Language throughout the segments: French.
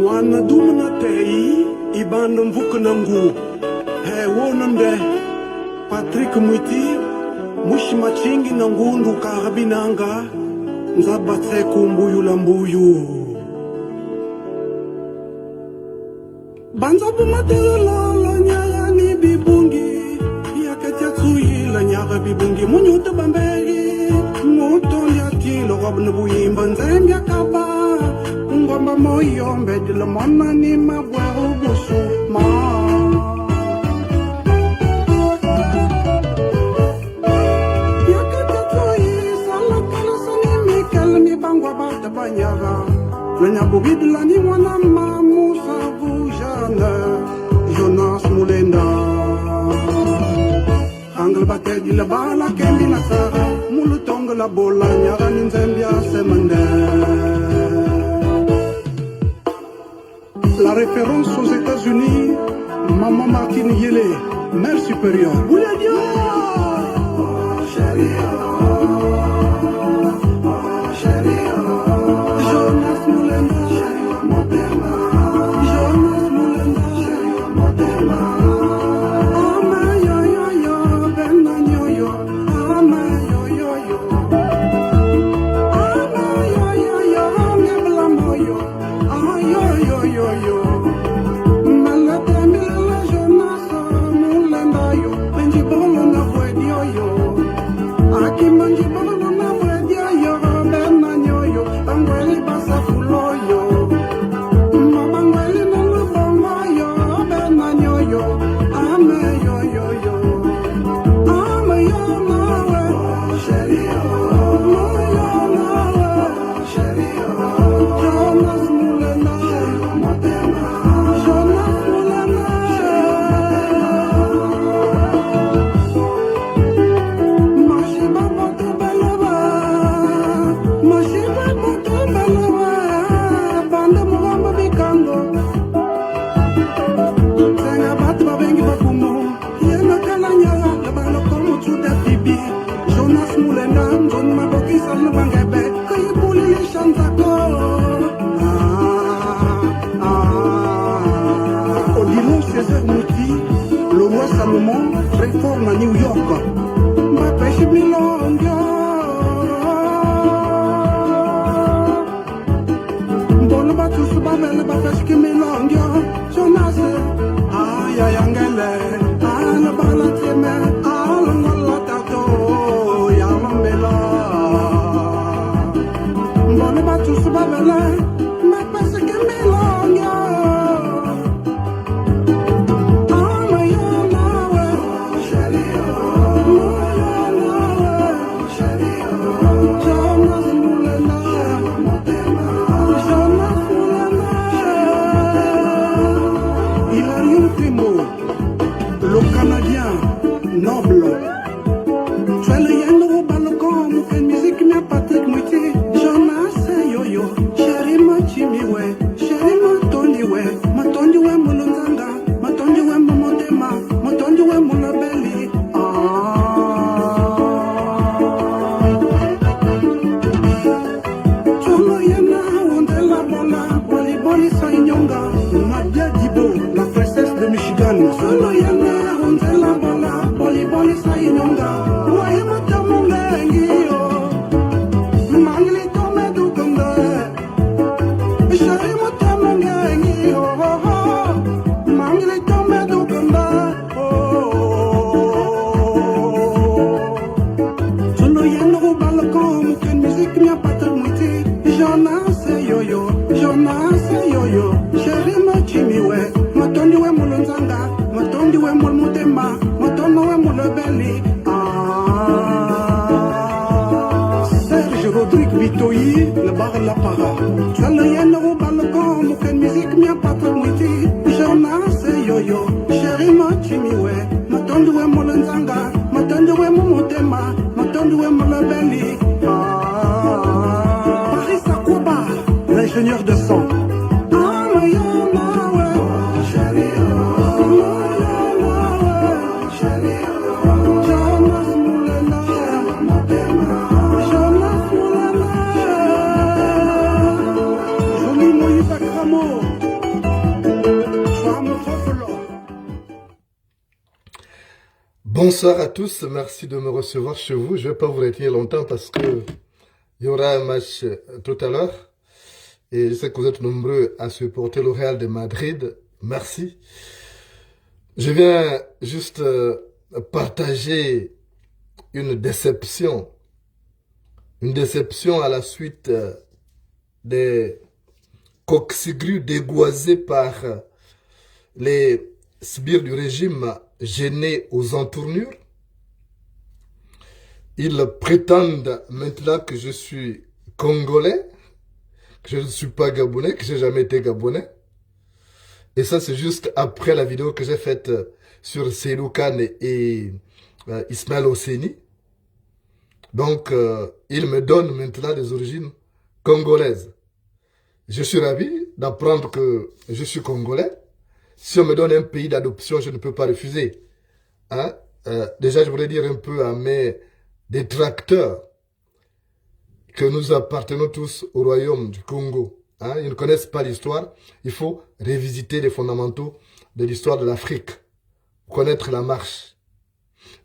Wana dumna tei ibanda mvuka nangu he wona mde Patrick Mwiti mushi machingi nangundu karabinanga nzabatse kumbuyu lambuyu banza bumatela la nyaya ni bibungi yakatia tsuyi la nyaya bibungi munyuta bambegi muto yati lo gabna buyimba nzembya kaba ngomba moyo mbedi la mwana ni mabweru busu ma yakatia tsuyi sala kala sani mikal mi bangwa bata banyaga Lenya bugidla ni mwana mamusa bujana Jonas Mulenda Angle bate di la bala kemi na sara Mulu tonga la bola nyaga ninzembia semende La référence aux États-Unis Maman Martine Yele Mère supérieure Bouledia Chérie très fort à New York. Ma pêche milonga. Bon batu subabele ba pêche milonga. Jonas ay ay angele. Ala bala teme. Ala ngala tato. Ya mambela. Bon batu subabele. Ma pêche milonga. Le Canadien noble. Tu es le yendo au balcon, quelle musique m'a Patrick Mwiti. Jonas yo-yo, chéri ma chimiwe, chéri ma tondiwe mulunzanga, ma tondiwe mumotema, ma tondiwe mulabeli. Cholo yana onde la bola, boli boli sa inyonga, Nadia Dibo, la princesse de Michigan. Cholo yana la bola, boli boli sa inyonga. Wae matamunga ngio. Mangli tome dukonga. Shari matamunga ngio. Mangli tome dukonga. Solo yendo au balcon, muken musique mia Patrick Mwiti. Jonas yo-yo, Shari machimiwe, matondiwe mulunzanga, matondiwe mulmutema. Serge Rodrigue Vitoyi, le bar La Para. Tu as le yen au balcon, quelle musique mia Patrick Mwiti. Jonas yo-yo, chéri machimiwe, matondiwe mulunzanga, matondiwe mumutema, matondiwe mulabeli. Paris Sakuba, l'ingénieur de son. Jonas Mulena, Jonas Mulena. Bonsoir à tous, merci de me recevoir chez vous. Je ne vais pas vous retenir longtemps parce que il y aura un match tout à l'heure. Et je sais que vous êtes nombreux à supporter le Real de Madrid. Merci. Je viens juste partager une déception. Une déception à la suite des coqs-grues dégoisés par les sbires du régime gênés aux entournures. Ils prétendent maintenant que je suis congolais, que je ne suis pas gabonais, que je n'ai jamais été gabonais. Et ça, c'est juste après la vidéo que j'ai faite sur Seydou Kane et Ismaël Oseni. Donc, ils me donnent maintenant des origines congolaises. Je suis ravi d'apprendre que je suis congolais. Si on me donne un pays d'adoption, je ne peux pas refuser. Hein? Déjà, je voudrais dire un peu à mes détracteurs que nous appartenons tous au royaume du Congo. Hein? Ils ne connaissent pas l'histoire. Il faut revisiter les fondamentaux de l'histoire de l'Afrique, connaître la marche.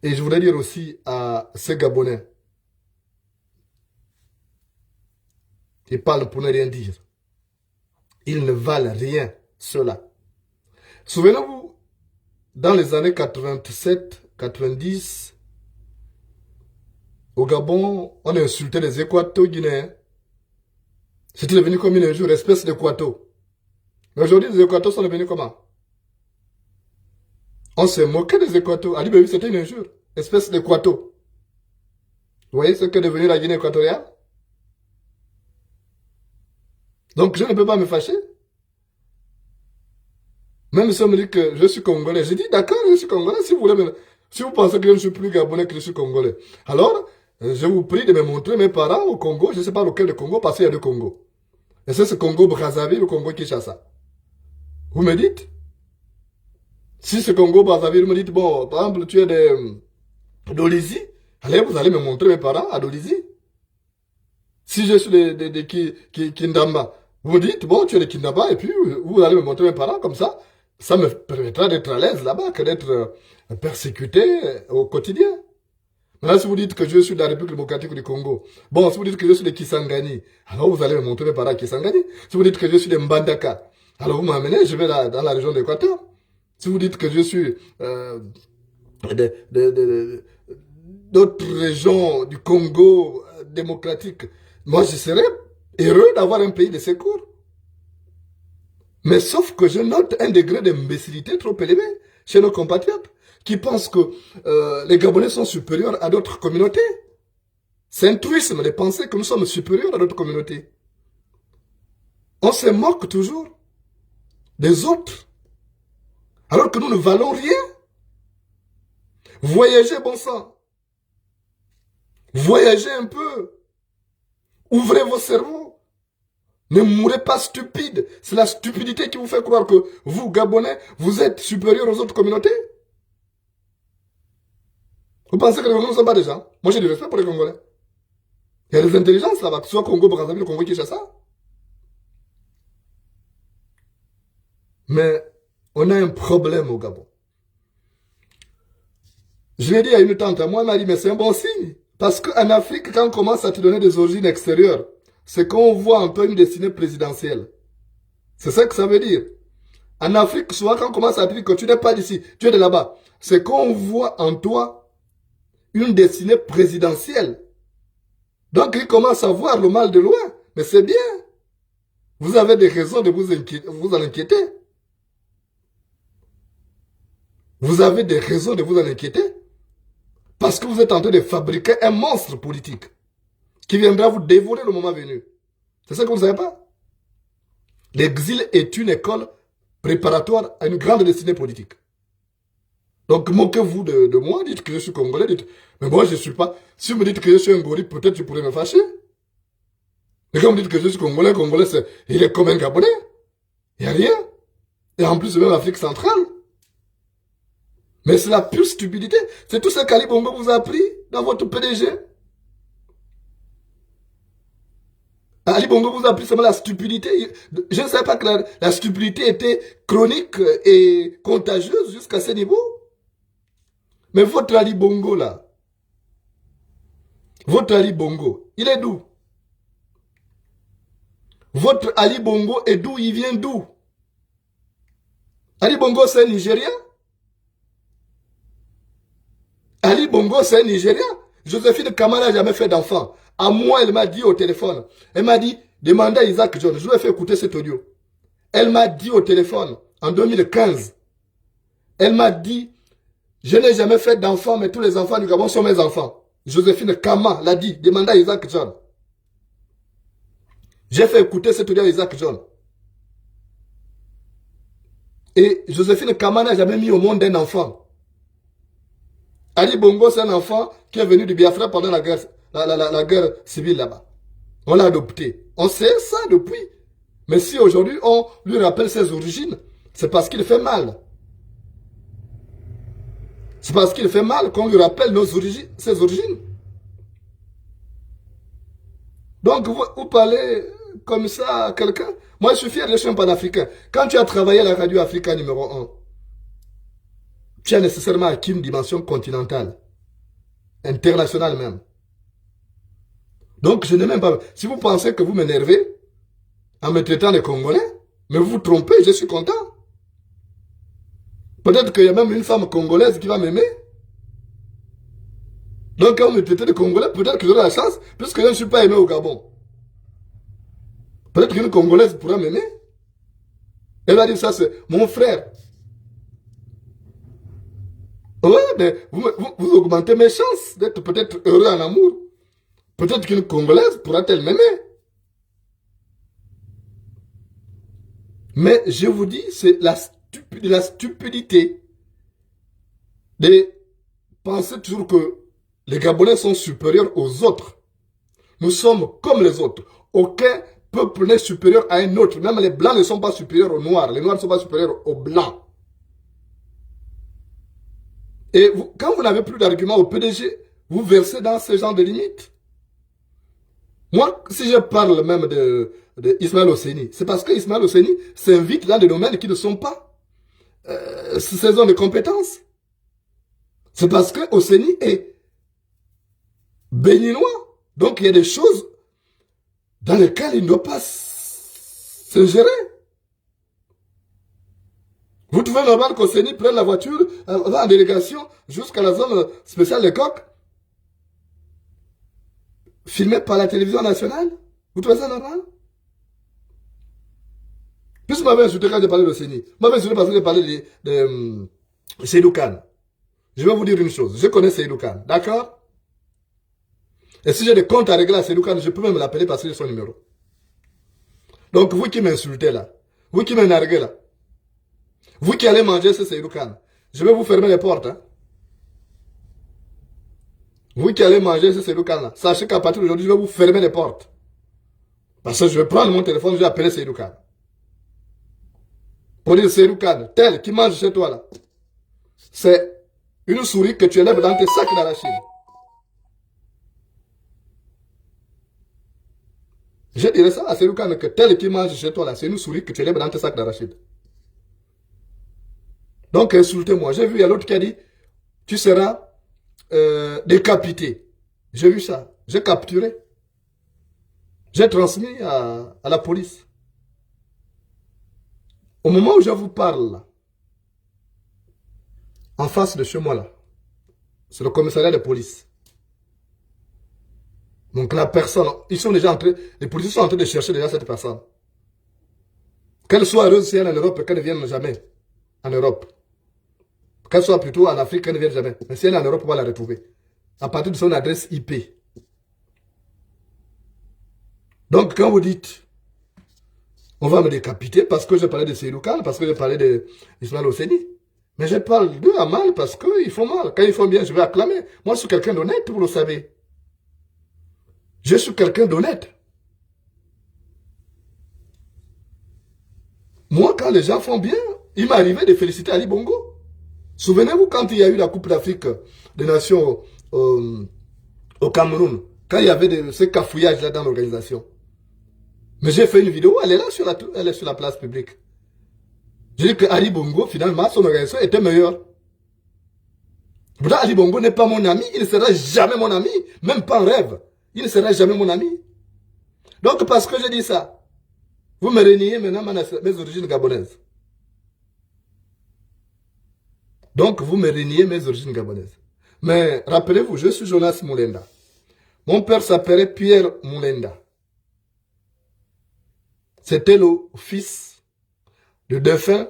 Et je voudrais dire aussi à ces Gabonais, ils parlent pour ne rien dire. Ils ne valent rien, ceux-là. Souvenez-vous, dans les années 87, 90, au Gabon, on insultait les Équato-Guinéens. C'était devenu comme une injure, espèce d'Équato. Mais aujourd'hui, les Équatos sont devenus comment? On s'est moqué des Équatos. Ali Bébi, c'était une injure, espèce d'Équato. Vous voyez ce qu'est devenu la Guinée équatoriale? Donc je ne peux pas me fâcher. Même si on me dit que je suis congolais, je dis d'accord, je suis congolais. Si vous voulez, si vous pensez que je ne suis plus gabonais que je suis congolais, alors je vous prie de me montrer mes parents au Congo. Je ne sais pas lequel de Congo, parce qu'il y a deux Congos. Et c'est ce Congo Brazzaville ou Congo Kinshasa. Vous me dites? Si ce Congo Brazzaville, vous me dites, bon, par exemple, tu es d'Olizi, allez, vous allez me montrer mes parents à d'Olizi. Si je suis de Kindamba, vous me dites, bon, tu es de Kindamba, et puis vous allez me montrer mes parents comme ça. Ça me permettra d'être à l'aise là-bas que d'être persécuté au quotidien. Maintenant, si vous dites que je suis de la République démocratique du Congo, bon, si vous dites que je suis de Kisangani, alors vous allez me montrer mes parents à Kisangani. Si vous dites que je suis de Mbandaka, alors vous m'amenez, je vais dans la région d'Équateur. Si vous dites que je suis d'autres régions du Congo démocratique, moi je serais heureux d'avoir un pays de secours. Mais sauf que je note un degré d'imbécilité trop élevé chez nos compatriotes qui pensent que les Gabonais sont supérieurs à d'autres communautés. C'est un truisme de penser que nous sommes supérieurs à d'autres communautés. On se moque toujours des autres, alors que nous ne valons rien. Voyagez, bon sang. Voyagez un peu. Ouvrez vos cerveaux. Ne mourrez pas stupide. C'est la stupidité qui vous fait croire que vous, Gabonais, vous êtes supérieurs aux autres communautés. Vous pensez que les Congolais ne sont pas des gens? Moi, j'ai du respect pour les Congolais. Il y a des intelligences là-bas, que ce soit Congo, Brazzaville, Congo, Kinshasa. Mais on a un problème au Gabon. Je l'ai dit à une tante à moi, elle m'a dit, mais c'est un bon signe. Parce qu'en Afrique, quand on commence à te donner des origines extérieures, c'est qu'on voit un peu une destinée présidentielle. C'est ça que ça veut dire. En Afrique, souvent, quand on commence à te dire que tu n'es pas d'ici, tu es de là-bas, c'est qu'on voit en toi une destinée présidentielle. Donc, il commence à voir le mal de loin. Mais c'est bien. Vous avez des raisons de vous en inquiéter. Vous avez des raisons de vous en inquiéter. Parce que vous êtes en train de fabriquer un monstre politique qui viendra vous dévorer le moment venu. C'est ça que vous ne savez pas? L'exil est une école préparatoire à une grande destinée politique. Donc, moquez-vous de moi, dites que je suis congolais, dites, mais moi je ne suis pas. Si vous me dites que je suis un gorille, peut-être je pourrais me fâcher. Mais quand vous dites que je suis congolais, il est comme un Gabonais. Il n'y a rien. Et en plus, même l'Afrique centrale. Mais c'est la pure stupidité. C'est tout ce qu'Ali Bongo vous a appris dans votre PDG. Ali Bongo vous a appris seulement la stupidité. Je ne savais pas que la stupidité était chronique et contagieuse jusqu'à ce niveau. Mais votre Ali Bongo là, votre Ali Bongo, il est d'où? Votre Ali Bongo est d'où? Il vient d'où? Ali Bongo c'est un Nigérien? Ali Bongo c'est un Nigérien? Joséphine Kamara n'a jamais fait d'enfant. À moi, elle m'a dit au téléphone. Elle m'a dit, demandez à Isaac John. Je lui ai fait écouter cet audio. Elle m'a dit au téléphone, en 2015. Elle m'a dit, je n'ai jamais fait d'enfant, mais tous les enfants du Gabon sont mes enfants. Joséphine Kama l'a dit, demandez à Isaac John. J'ai fait écouter cet audio à Isaac John. Et Joséphine Kama n'a jamais mis au monde un enfant. Ali Bongo, c'est un enfant qui est venu du Biafra pendant la guerre civile là-bas. On l'a adopté. On sait ça depuis. Mais si aujourd'hui on lui rappelle ses origines, c'est parce qu'il fait mal. C'est parce qu'il fait mal qu'on lui rappelle ses origines. Donc vous parlez comme ça à quelqu'un. Moi je suis fier, je suis un panafricain. Quand tu as travaillé à la radio Africa numéro 1, tu as nécessairement acquis une dimension continentale, internationale même. Donc je n'ai même pas... Si vous pensez que vous m'énervez en me traitant de Congolais, mais vous vous trompez, je suis content. Peut-être qu'il y a même une femme congolaise qui va m'aimer. Donc quand vous me traitez de Congolais, peut-être que j'aurai la chance, puisque je ne suis pas aimé au Gabon. Peut-être qu'une Congolaise pourra m'aimer. Elle va dire ça, c'est mon frère. Ouais, mais vous augmentez mes chances d'être peut-être heureux en amour. Peut-être qu'une Congolaise pourra-t-elle m'aimer. Mais je vous dis, c'est la stupidité de penser toujours que les Gabonais sont supérieurs aux autres. Nous sommes comme les autres. Aucun peuple n'est supérieur à un autre. Même les Blancs ne sont pas supérieurs aux Noirs. Les Noirs ne sont pas supérieurs aux Blancs. Et quand vous n'avez plus d'arguments au PDG, vous versez dans ce genre de limites. Moi, si je parle même de Ismaël Oseni, c'est parce que Ismaël Oseni s'invite dans des domaines qui ne sont pas ses zones de compétences. C'est parce que Oseni est béninois. Donc il y a des choses dans lesquelles il ne doit pas se gérer. Vous trouvez normal qu'Oseni prenne la voiture, va en délégation jusqu'à la zone spéciale des coqs, filmé par la télévision nationale? Vous trouvez ça normal? Puisque vous m'avez insulté quand j'ai parlé d'Oseni, vous m'avez insulté parce que j'ai parlé de Seydou Kane. Je vais vous dire une chose, je connais Seydou Kane, d'accord? Et si j'ai des comptes à régler à Seydou Kane, je peux même l'appeler parce que j'ai son numéro. Donc vous qui m'insultez là, vous qui m'énervez là, vous qui allez manger ce Seydou Kane, je vais vous fermer les portes. Hein? Vous qui allez manger ce Seydou Kane là, sachez qu'à partir d'aujourd'hui, je vais vous fermer les portes. Parce que je vais prendre mon téléphone, je vais appeler Seydou Kane. Pour dire Seydou Kane, tel qui mange chez toi là, c'est une souris que tu élèves dans tes sacs d'arachide. Je dirais ça à Seydou Kane que tel qui mange chez toi là, c'est une souris que tu élèves dans tes sacs d'arachide. Donc insultez-moi. J'ai vu, il y a l'autre qui a dit, tu seras décapité. J'ai vu ça. J'ai capturé. J'ai transmis à la police. Au moment où je vous parle, là, en face de chez moi, là, c'est le commissariat de police. Donc la personne, ils sont déjà en train, les policiers sont en train de chercher déjà cette personne. Qu'elle soit heureuse si elle est en Europe, qu'elle ne vienne jamais en Europe. Qu'elle soit plutôt en Afrique, qu'elle ne vienne jamais. Mais si elle est en Europe, on va la retrouver. À partir de son adresse IP. Donc quand vous dites, on va me décapiter parce que je parlais de Seydou Kane, parce que je parlais d'Ismaël Oseni. Mais je parle d'eux à mal parce qu'ils font mal. Quand ils font bien, je vais acclamer. Moi, je suis quelqu'un d'honnête, vous le savez. Je suis quelqu'un d'honnête. Moi, quand les gens font bien, il m'est arrivé de féliciter Ali Bongo. Souvenez-vous quand il y a eu la Coupe d'Afrique des Nations au Cameroun, quand il y avait ces cafouillages-là dans l'organisation. Mais j'ai fait une vidéo, elle est là elle est sur la place publique. J'ai dit que Ali Bongo, finalement, son organisation était meilleure. Ali Bongo n'est pas mon ami, il ne sera jamais mon ami, même pas en rêve. Il ne sera jamais mon ami. Donc parce que je dis ça, vous me reniez maintenant mes origines gabonaises. Donc vous me reniez mes origines gabonaises. Mais rappelez-vous, je suis Jonas Moulenda. Mon père s'appelait Pierre Moulenda. C'était le fils du défunt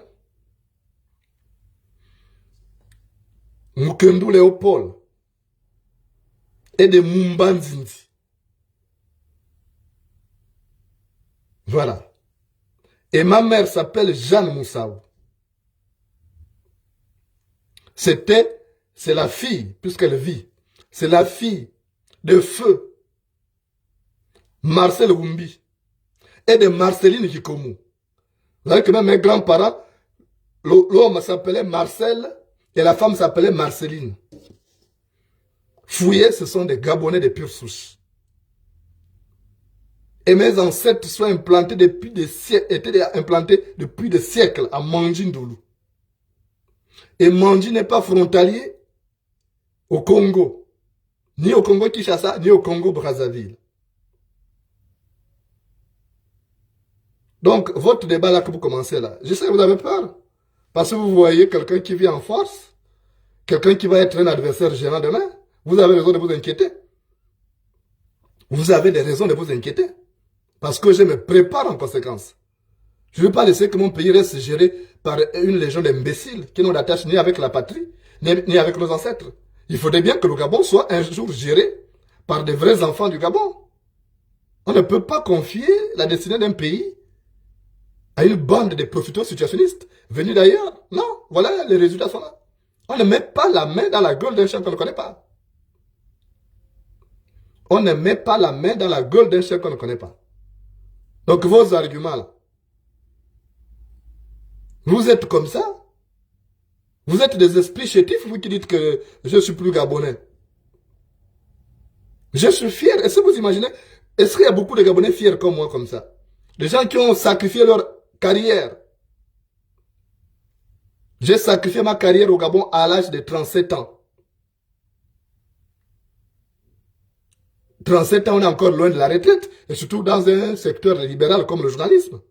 Mukendou Léopold et de Mumbanzinzi. Voilà. Et ma mère s'appelle Jeanne Moussaou. C'est la fille, puisqu'elle vit, c'est la fille de feu Marcel Rumbi et de Marceline Kikomu. Vous savez que même mes grands-parents, l'homme s'appelait Marcel et la femme s'appelait Marceline. Fouillés, ce sont des Gabonais de pure souche. Et mes ancêtres sont implantés depuis des siècles, étaient implantés depuis des siècles à Mandjindoulou. Et Mandji n'est pas frontalier au Congo, ni au Congo Kinshasa, ni au Congo Brazzaville. Donc, votre débat là que vous commencez là, je sais que vous avez peur. Parce que vous voyez quelqu'un qui vit en force, quelqu'un qui va être un adversaire gênant demain. Vous avez raison de vous inquiéter. Vous avez des raisons de vous inquiéter. Parce que je me prépare en conséquence. Je ne veux pas laisser que mon pays reste géré par une légion d'imbéciles qui n'ont d'attache ni avec la patrie, ni avec nos ancêtres. Il faudrait bien que le Gabon soit un jour géré par des vrais enfants du Gabon. On ne peut pas confier la destinée d'un pays à une bande de profiteurs situationnistes venus d'ailleurs. Non, voilà, les résultats sont là. On ne met pas la main dans la gueule d'un chien qu'on ne connaît pas. On ne met pas la main dans la gueule d'un chien qu'on ne connaît pas. Donc vos arguments là, vous êtes comme ça. Vous êtes des esprits chétifs, vous qui dites que je suis plus gabonais. Je suis fier. Est-ce que vous imaginez? Est-ce qu'il y a beaucoup de Gabonais fiers comme moi comme ça? Des gens qui ont sacrifié leur carrière. J'ai sacrifié ma carrière au Gabon à l'âge de 37 ans. 37 ans, on est encore loin de la retraite, et surtout dans un secteur libéral comme le journalisme.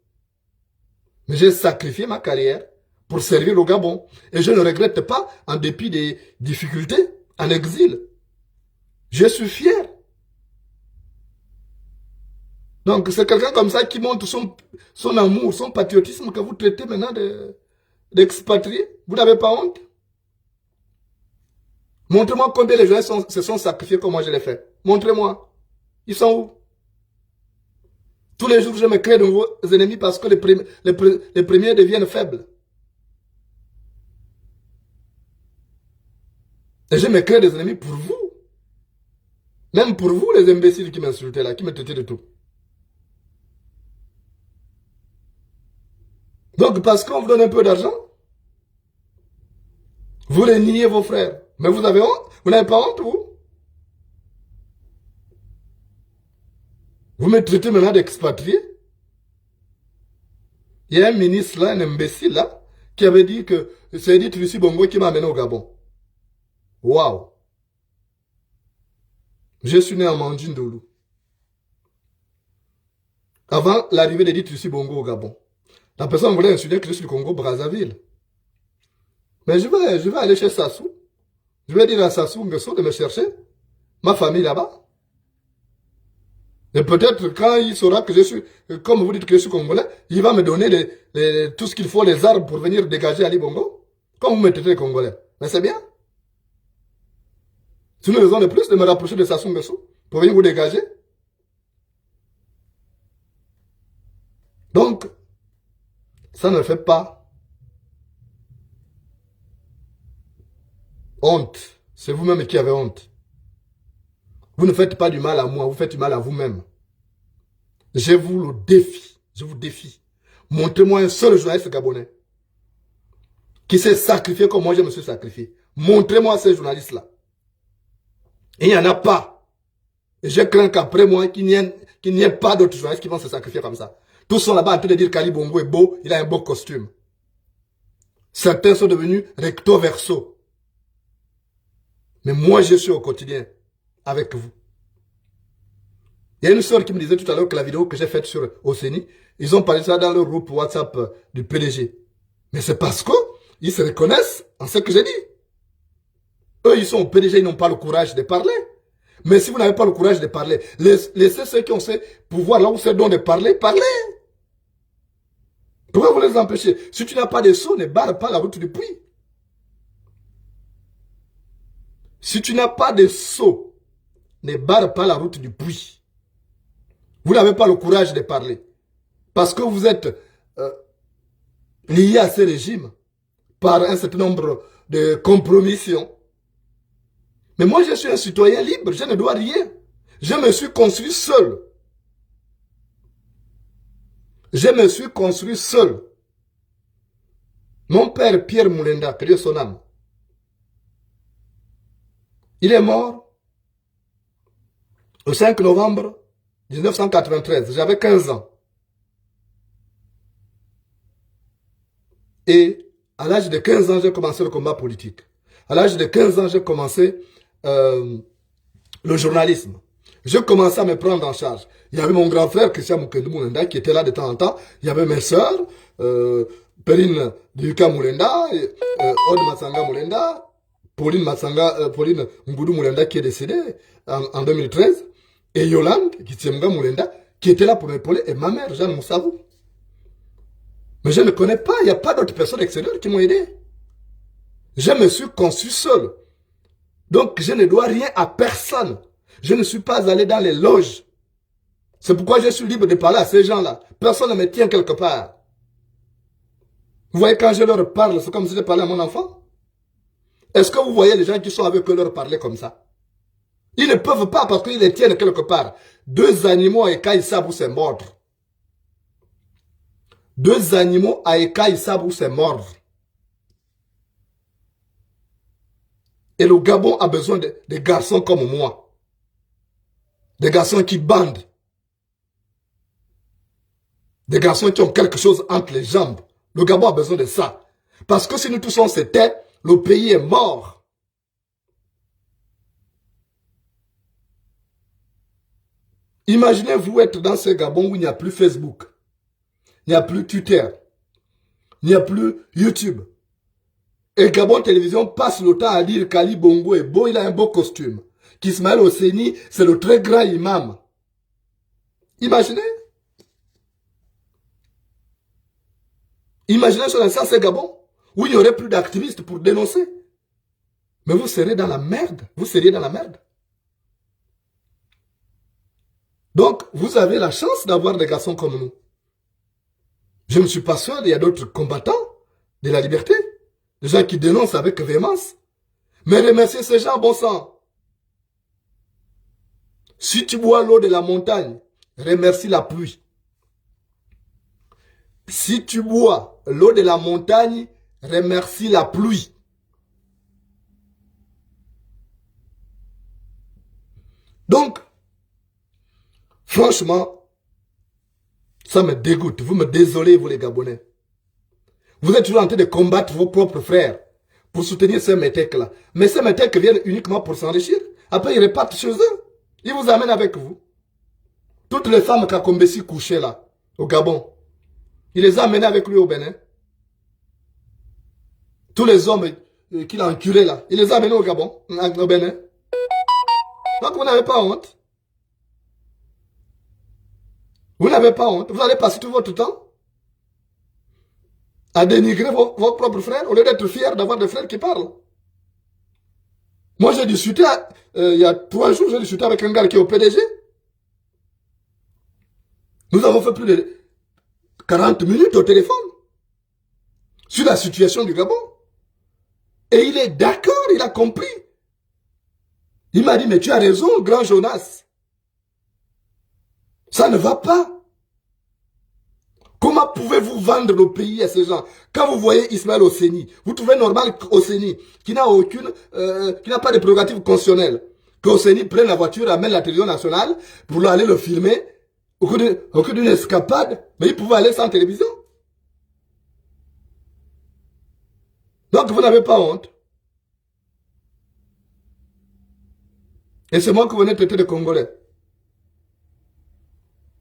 Mais j'ai sacrifié ma carrière pour servir le Gabon. Et je ne regrette pas, en dépit des difficultés, en exil. Je suis fier. Donc c'est quelqu'un comme ça qui montre son amour, son patriotisme que vous traitez maintenant d'expatrié. Vous n'avez pas honte? Montrez-moi combien les gens se sont sacrifiés comme moi je l'ai fait. Montrez-moi. Ils sont où? Tous les jours, je me crée de nouveaux ennemis parce que les premiers deviennent faibles. Et je me crée des ennemis pour vous. Même pour vous, les imbéciles qui m'insultaient là, qui me traitaient de tout. Donc, parce qu'on vous donne un peu d'argent, vous les niez vos frères. Mais vous avez honte? Vous n'avez pas honte, vous? Vous me traitez maintenant d'expatrié? Il y a un ministre là, un imbécile là, qui avait dit que c'est Edith Lucie Bongo qui m'a amené au Gabon. Waouh! Je suis né en Mandjindoulou. Avant l'arrivée d'Edith Lucie Bongo au Gabon. La personne voulait insulter que je suis du Congo Brazzaville. Mais je vais aller chez Sassou. Je vais dire à Sassou Nguesso de me chercher. Ma famille là-bas. Et peut-être quand il saura que je suis, comme vous dites que je suis congolais, il va me donner tout ce qu'il faut, les armes pour venir dégager Ali Bongo. Comme vous me traitez les Congolais. Mais c'est bien. C'est une raison de plus de me rapprocher de Sassou Nguesso pour venir vous dégager. Donc, ça ne fait pas honte. C'est vous-même qui avez honte. Vous ne faites pas du mal à moi, vous faites du mal à vous-même. Je vous le défie. Je vous défie. Montrez-moi un seul journaliste gabonais qui s'est sacrifié comme moi je me suis sacrifié. Montrez-moi ces journalistes-là. Et il n'y en a pas. Et je crains qu'après moi, qu'il n'y ait pas d'autres journalistes qui vont se sacrifier comme ça. Tous sont là-bas en train de dire qu'Ali Bongo est beau, il a un beau costume. Certains sont devenus recto verso. Mais moi, je suis au quotidien avec vous. Il y a une soeur qui me disait tout à l'heure que la vidéo que j'ai faite sur Oseni, ils ont parlé de ça dans le groupe WhatsApp du PDG. Mais c'est parce qu'ils se reconnaissent en ce que j'ai dit. Eux, ils sont au PDG, ils n'ont pas le courage de parler. Mais si vous n'avez pas le courage de parler, laissez ceux qui ont ce pouvoir là où c'est don de parler, parler. Pourquoi vous les empêchez? Si tu n'as pas de sceaux, ne barre pas la route du puits. Si tu n'as pas de sceaux, ne barre pas la route du puits. Vous n'avez pas le courage de parler. Parce que vous êtes liés à ce régime par un certain nombre de compromissions. Mais moi, je suis un citoyen libre, je ne dois rien. Je me suis construit seul. Je me suis construit seul. Mon père, Pierre Moulenda, que Dieu son âme, il est mort le 5 novembre 1993. J'avais 15 ans. Et à l'âge de 15 ans, j'ai commencé le combat politique. À l'âge de 15 ans, j'ai commencé le journalisme. Je commençais à me prendre en charge. Il y avait mon grand frère, Christian Mukendou Moulenda, qui était là de temps en temps. Il y avait mes sœurs, Perrine Yuka Moulenda, Aude Matsanga Moulenda, Pauline Ngoudou Moulenda, qui est décédée en 2013, et Yolande Kitsemga Moulenda, qui était là pour m'épauler, et ma mère, Jeanne Moussavou. Mais je ne connais pas, il n'y a pas d'autres personnes extérieures qui m'ont aidé. Je me suis construit seul. Donc, je ne dois rien à personne. Je ne suis pas allé dans les loges. C'est pourquoi je suis libre de parler à ces gens-là. Personne ne me tient quelque part. Vous voyez, quand je leur parle, c'est comme si je parlais à mon enfant. Est-ce que vous voyez les gens qui sont avec eux leur parler comme ça? Ils ne peuvent pas parce qu'ils les tiennent quelque part. Deux animaux à écailles savent se mordre. Deux animaux à écailles savent se mordre. Et le Gabon a besoin de garçons comme moi. Des garçons qui bandent. Des garçons qui ont quelque chose entre les jambes. Le Gabon a besoin de ça. Parce que si nous tous on se tait, le pays est mort. Imaginez-vous être dans ce Gabon où il n'y a plus Facebook. Il n'y a plus Twitter. Il n'y a plus YouTube. Et Gabon Télévision passe le temps à dire qu'Ali Bongo est beau, il a un beau costume. Qu'Ismaël Oseni, c'est le très grand imam. Imaginez. Imaginez sur ça, c'est Gabon, où il n'y aurait plus d'activistes pour dénoncer. Mais vous serez dans la merde. Vous seriez dans la merde. Donc, vous avez la chance d'avoir des garçons comme nous. Je ne suis pas sûr, il y a d'autres combattants de la liberté. Des gens qui dénoncent avec véhémence. Mais remerciez ces gens, bon sang. Si tu bois l'eau de la montagne, remercie la pluie. Si tu bois l'eau de la montagne, remercie la pluie. Donc, franchement, ça me dégoûte. Vous me désolez, vous les Gabonais. Vous êtes toujours en train de combattre vos propres frères pour soutenir ces métèques-là. Mais ces métèques viennent uniquement pour s'enrichir. Après, ils repartent chez eux. Ils vous amènent avec vous. Toutes les femmes Kakombesi couchées là, au Gabon, il les a amenées avec lui au Bénin. Tous les hommes qu'il a encurés là, il les a amenés au Gabon, au Bénin. Donc vous n'avez pas honte. Vous n'avez pas honte. Vous allez passer tout votre temps à dénigrer vos propres frères au lieu d'être fiers d'avoir des frères qui parlent. Moi j'ai discuté, il y a 3 jours, j'ai discuté avec un gars qui est au PDG. Nous avons fait plus de 40 minutes au téléphone sur la situation du Gabon. Et il est d'accord, il a compris. Il m'a dit, mais tu as raison, grand Jonas. Ça ne va pas. Comment pouvez-vous vendre le pays à ces gens? Quand vous voyez Ismaël Oseni, vous trouvez normal qu'Oseni, qui n'a pas de prérogative constitutionnelle, qu'Oseni prenne la voiture, amène la télévision nationale pour aller le filmer au cours d'une escapade, mais il pouvait aller sans télévision. Donc vous n'avez pas honte. Et c'est moi que vous venez traiter de Congolais.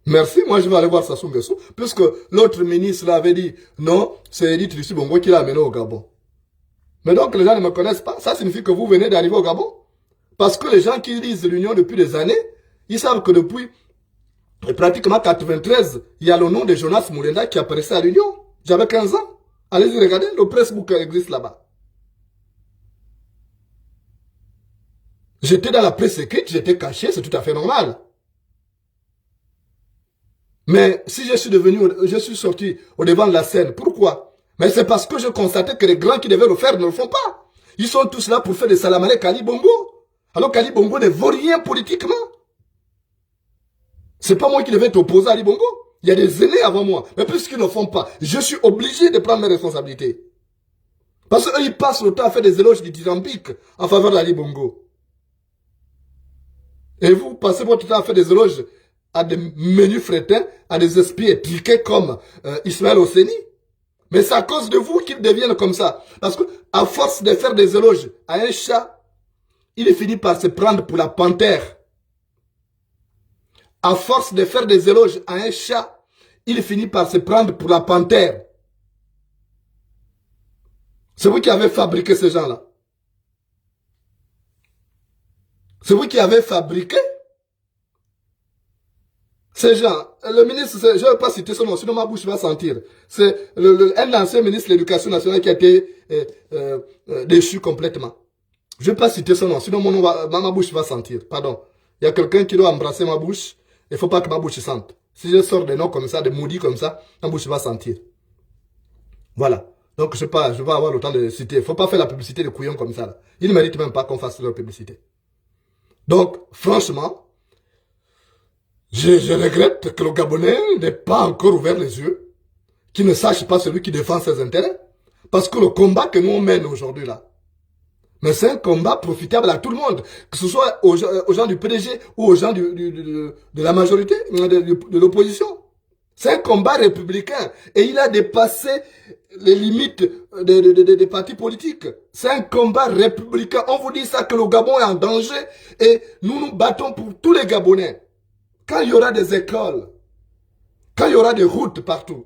Merci, moi je vais aller voir Sassou Nguesso, puisque l'autre ministre l'avait dit, non, c'est Edith Lucie Bongo qui l'a amené au Gabon. Mais donc les gens ne me connaissent pas, ça signifie que vous venez d'arriver au Gabon. Parce que les gens qui lisent l'Union depuis des années, ils savent que depuis pratiquement 93, il y a le nom de Jonas Moulenda qui apparaissait à l'Union. J'avais 15 ans. Allez-y regarder, le pressbook existe là-bas. J'étais dans la presse écrite, j'étais caché, c'est tout à fait normal. Mais si je suis sorti au devant de la scène, pourquoi? Mais c'est parce que je constatais que les grands qui devaient le faire ne le font pas. Ils sont tous là pour faire des salamane Kali Bongo. Alors qu'Ali Bongo ne vaut rien politiquement. C'est pas moi qui devais t'opposer à Ali Bongo. Il y a des aînés avant moi. Mais puisqu'ils ne le font pas, je suis obligé de prendre mes responsabilités. Parce qu'eux, ils passent le temps à faire des éloges dithyrambiques en faveur d'Ali Bongo. Et vous passez votre temps à faire des éloges à des menus frétins, à des esprits étriqués comme Ismaël Osseni. Mais c'est à cause de vous qu'ils deviennent comme ça. Parce que à force de faire des éloges à un chat, il finit par se prendre pour la panthère. À force de faire des éloges à un chat, il finit par se prendre pour la panthère. C'est vous qui avez fabriqué ces gens-là. C'est vous qui avez fabriqué ces gens. Le ministre, je ne vais pas citer son nom, sinon ma bouche va sentir. C'est un ancien ministre de l'Éducation nationale qui a été déchu complètement. Je ne vais pas citer son nom, sinon ma bouche va sentir. Pardon. Il y a quelqu'un qui doit embrasser ma bouche. Il ne faut pas que ma bouche sente. Si je sors des noms comme ça, des maudits comme ça, ma bouche va sentir. Voilà. Donc je vais avoir le temps de citer. Il ne faut pas faire la publicité de couillons comme ça. Là. Ils ne méritent même pas qu'on fasse leur publicité. Donc, franchement, je regrette que le Gabonais n'ait pas encore ouvert les yeux, qu'il ne sache pas celui qui défend ses intérêts. Parce que le combat que nous on mène aujourd'hui là, mais c'est un combat profitable à tout le monde, que ce soit aux gens du PDG ou aux gens de la majorité, de l'opposition. C'est un combat républicain et il a dépassé les limites des partis politiques. C'est un combat républicain. On vous dit ça que le Gabon est en danger et nous nous battons pour tous les Gabonais. Quand il y aura des écoles, quand il y aura des routes partout.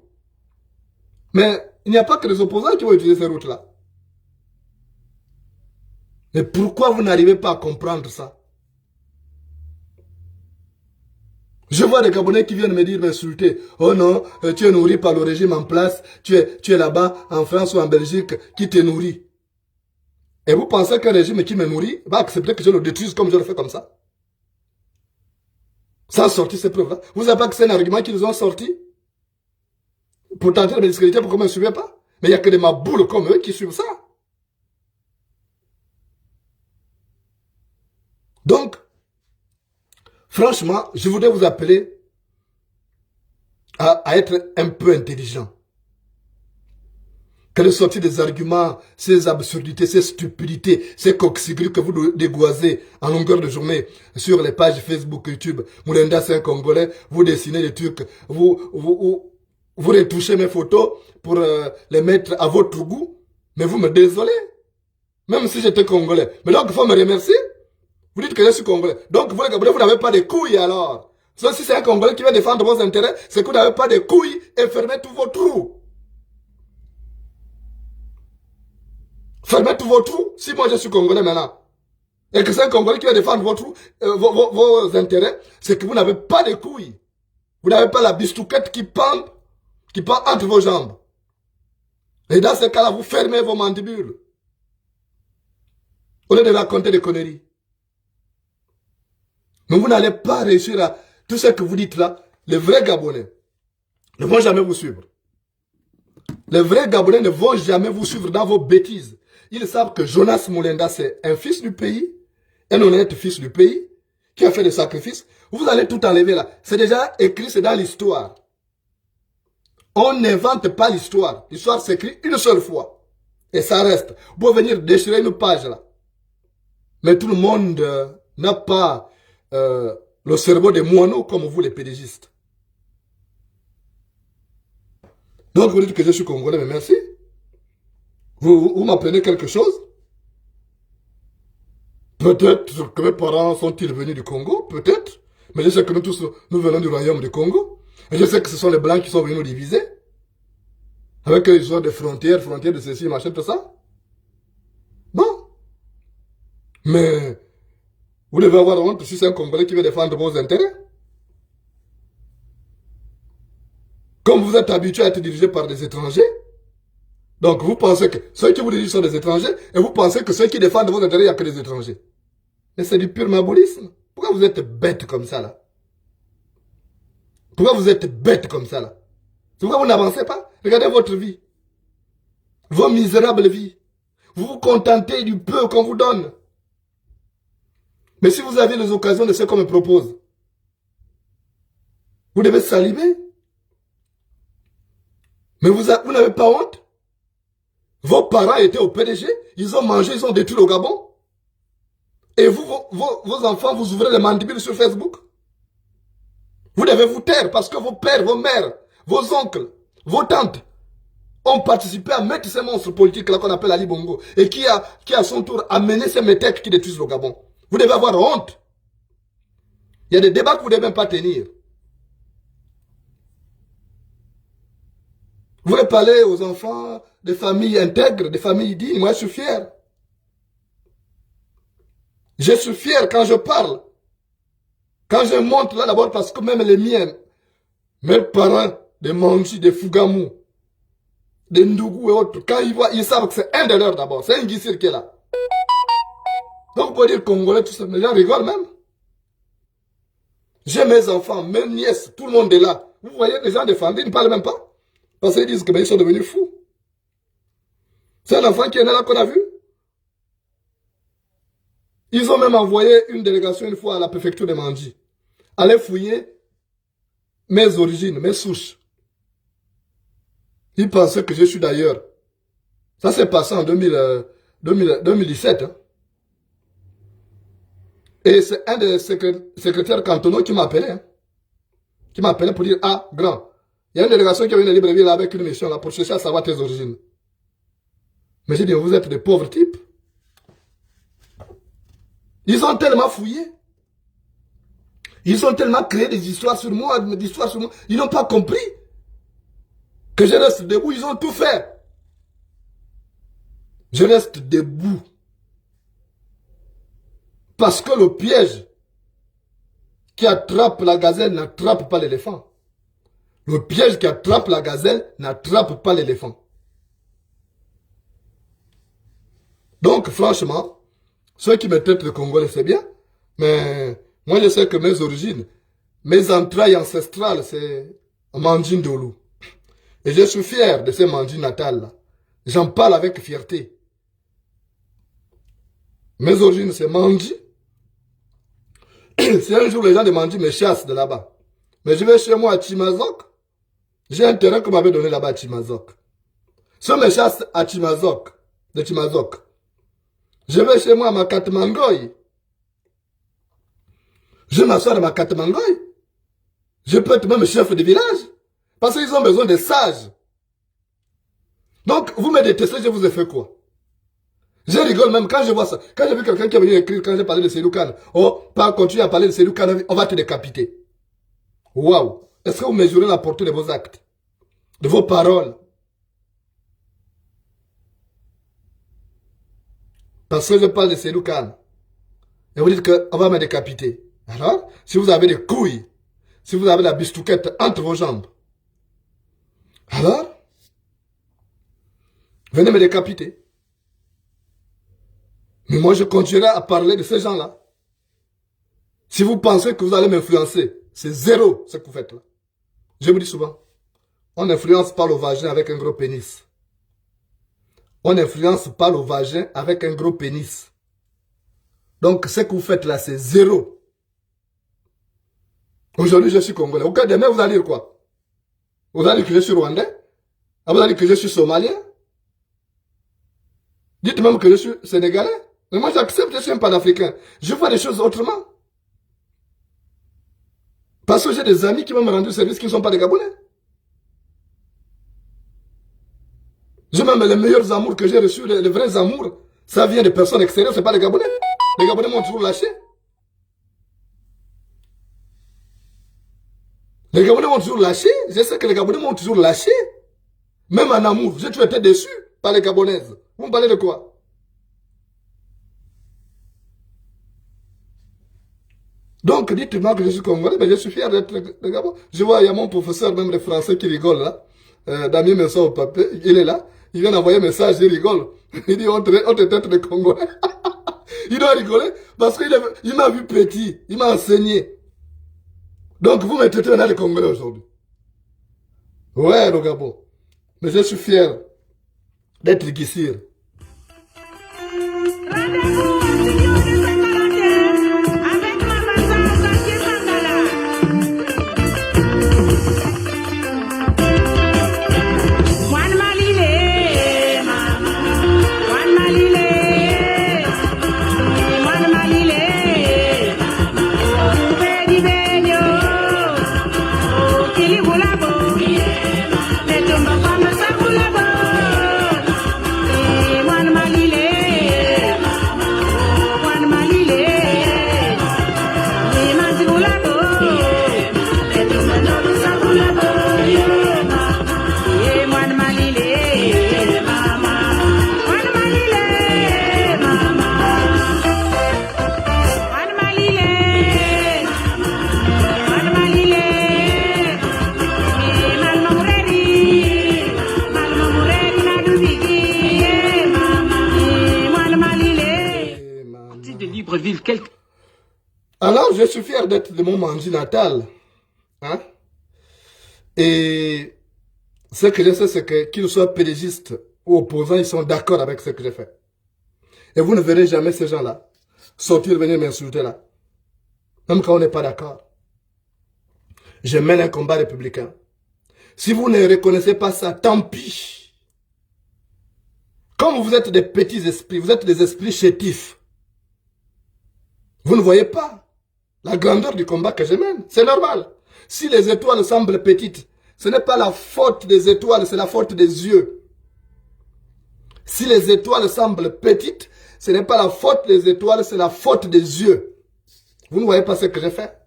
Mais il n'y a pas que les opposants qui vont utiliser ces routes-là. Mais pourquoi vous n'arrivez pas à comprendre ça? Je vois des Gabonais qui viennent me dire, m'insulter. Oh non, tu es nourri par le régime en place. Tu es là-bas, en France ou en Belgique, qui te nourrit. Et vous pensez qu'un régime qui me nourrit va accepter que je le détruise comme je le fais comme ça? Sans sortir ces preuves-là. Vous savez pas que c'est un argument qu'ils ont sorti? Pour tenter de me discréditer, pourquoi ne me suivez pas? Mais il n'y a que des maboules comme eux qui suivent ça. Donc, franchement, je voudrais vous appeler à être un peu intelligent. Que de sortir des arguments, ces absurdités, ces stupidités, ces coxigrues que vous dégoisez en longueur de journée sur les pages Facebook, YouTube. Moulenda, c'est un Congolais, vous dessinez des trucs, vous retouchez mes photos pour les mettre à votre goût. Mais vous me désolez. Même si j'étais Congolais. Mais donc, il faut me remercier. Vous dites que je suis Congolais. Donc, vous les Gabonais, vous n'avez pas de couilles alors. Sauf si c'est un Congolais qui va défendre vos intérêts, c'est que vous n'avez pas de couilles et fermez tous vos trous. Fermez tous vos trous. Si moi je suis Congolais maintenant, et que c'est un Congolais qui va défendre vos intérêts, c'est que vous n'avez pas de couilles. Vous n'avez pas la bistouquette qui pend entre vos jambes. Et dans ce cas-là, vous fermez vos mandibules. Au lieu de raconter des conneries. Mais vous n'allez pas réussir à... Tout ce que vous dites là, les vrais Gabonais ne vont jamais vous suivre. Les vrais Gabonais ne vont jamais vous suivre dans vos bêtises. Ils savent que Jonas Moulenda, c'est un fils du pays, un honnête fils du pays, qui a fait des sacrifices. Vous allez tout enlever là. C'est déjà écrit, c'est dans l'histoire. On n'invente pas l'histoire. L'histoire s'écrit une seule fois. Et ça reste. Vous pouvez venir déchirer une page là. Mais tout le monde n'a pas le cerveau des moineaux comme vous les pédégistes. Donc vous dites que je suis Congolais, mais merci. Vous m'apprenez quelque chose? Peut-être que mes parents sont-ils venus du Congo, peut-être. Mais je sais que nous tous, nous venons du royaume du Congo. Et je sais que ce sont les Blancs qui sont venus nous diviser. Avec les histoires de frontières de ceci, machin, tout ça. Bon. Mais, vous devez avoir honte si c'est un Congolais qui veut défendre vos intérêts. Comme vous êtes habitué à être dirigé par des étrangers, donc vous pensez que ceux qui vous dirigent sont des étrangers, et vous pensez que ceux qui défendent vos intérêts, il n'y a que des étrangers. Mais c'est du pur mabolisme. Pourquoi vous êtes bête comme ça, là? Pourquoi vous êtes bête comme ça, là? Pourquoi vous n'avancez pas? Regardez votre vie. Vos misérables vies. Vous vous contentez du peu qu'on vous donne. Mais si vous avez les occasions de ce qu'on me propose, vous devez saliver. Mais vous n'avez pas honte? Vos parents étaient au PDG, ils ont mangé, ils ont détruit le Gabon. Et vous, vos enfants, vous ouvrez les mandibules sur Facebook. Vous devez vous taire parce que vos pères, vos mères, vos oncles, vos tantes ont participé à mettre ces monstres politiques-là qu'on appelle Ali Bongo et qui à son tour amené ces métèques qui détruisent le Gabon. Vous devez avoir honte. Il y a des débats que vous ne devez même pas tenir. Vous voulez parler aux enfants des familles intègres, des familles dignes. Moi, je suis fier. Je suis fier quand je parle. Quand je montre là d'abord parce que même les miens, mes parents, des Manji, des Fougamou, des Ndougou et autres, quand ils voient, ils savent que c'est un de leurs d'abord. C'est un Guissir qui est là. Donc vous pouvez dire Congolais, tout ça, mais les gens rigolent même. J'ai mes enfants, mes nièces, tout le monde est là. Vous voyez, les gens défendent, ils ne parlent même pas. Parce qu'ils disent qu'ils sont devenus fous. C'est un enfant qui est là qu'on a vu. Ils ont même envoyé une délégation une fois à la préfecture de Manji. Aller fouiller mes origines, mes souches. Ils pensaient que je suis d'ailleurs. Ça s'est passé en 2017. Hein. Et c'est un des secrétaires cantonaux qui m'a appelé. Hein. Qui m'a appelé pour dire, ah, grand, il y a une délégation qui est venue à Libreville avec une mission là pour chercher à savoir tes origines. Mais j'ai dit, vous êtes des pauvres types. Ils ont tellement fouillé. Ils ont tellement créé des histoires sur moi, Ils n'ont pas compris que je reste debout. Ils ont tout fait. Je reste debout. Parce que le piège qui attrape la gazelle n'attrape pas l'éléphant. Le piège qui attrape la gazelle n'attrape pas l'éléphant. Donc, franchement, ceux qui me traitent de Congolais, c'est bien. Mais moi, je sais que mes origines, mes entrailles ancestrales, c'est Mandjin Dolou. Et je suis fier de ces Mandjin natales-là. J'en parle avec fierté. Mes origines, c'est Mandji. Si un jour les gens de Mandji me chassent de là-bas, mais je vais chez moi à Timazok, j'ai un terrain qu'on m'avait donné là-bas à Timazok. Si on me chasse à Timazok, de Timazok, je vais chez moi à Makatmangoy. Je m'assois à Makatmangoy. Je peux être même chef de village. Parce qu'ils ont besoin de sages. Donc, vous me détestez, je vous ai fait quoi? Je rigole même quand je vois ça. Quand j'ai vu quelqu'un qui est venu écrire, quand j'ai parlé de Seydou Kane, oh, pas continuer à parler de Seydou Kane, on va te décapiter. Waouh! Est-ce que vous mesurez la portée de vos actes? De vos paroles? Parce que je parle de Seydou Kane. Et vous dites qu'on va me décapiter. Alors, si vous avez des couilles, si vous avez la bistouquette entre vos jambes, alors, venez me décapiter. Mais moi, je continuerai à parler de ces gens-là. Si vous pensez que vous allez m'influencer, c'est zéro ce que vous faites là. Je vous dis souvent, on n'influence pas le vagin avec un gros pénis. On n'influence pas le vagin avec un gros pénis. Donc, ce que vous faites là, c'est zéro. Aujourd'hui, je suis congolais. Au cas demain, vous allez dire quoi? Vous allez dire que je suis rwandais? Vous allez dire que je suis somalien? Dites même que je suis sénégalais? Mais moi, j'accepte que je suis un panafricain. Je fais des choses autrement. Parce que j'ai des amis qui m'ont rendu service qui ne sont pas des Gabonais. J'ai même les meilleurs amours que j'ai reçus, les vrais amours. Ça vient de personnes extérieures, ce n'est pas des Gabonais. Les Gabonais m'ont toujours lâché. Les Gabonais m'ont toujours lâché. Je sais que les Gabonais m'ont toujours lâché. Même en amour, j'ai toujours été déçu par les Gabonaises. Vous me parlez de quoi? Donc, dites-moi que je suis congolais, mais je suis fier d'être de Gabon. Je vois, il y a mon professeur, même de français, qui rigole là. Damien Messa au papier, il est là. Il vient d'envoyer un message, il rigole. Il dit, on te traite de Congolais. Il doit rigoler parce qu'il m'a vu petit, il m'a enseigné. Donc, vous me traitez de Congolais aujourd'hui. Ouais, le Gabon. Mais je suis fier d'être ici. Alors, je suis fier d'être de mon Mandi natal. Hein? Et ce que je sais, c'est que qu'ils soient pédégistes ou opposants, ils sont d'accord avec ce que j'ai fait. Et vous ne verrez jamais ces gens-là sortir, venir m'insulter là. Même quand on n'est pas d'accord. Je mène un combat républicain. Si vous ne reconnaissez pas ça, tant pis. Comme vous êtes des petits esprits, vous êtes des esprits chétifs. Vous ne voyez pas la grandeur du combat que je mène. C'est normal. Si les étoiles semblent petites, ce n'est pas la faute des étoiles, c'est la faute des yeux. Si les étoiles semblent petites, ce n'est pas la faute des étoiles, c'est la faute des yeux. Vous ne voyez pas ce que j'ai fait.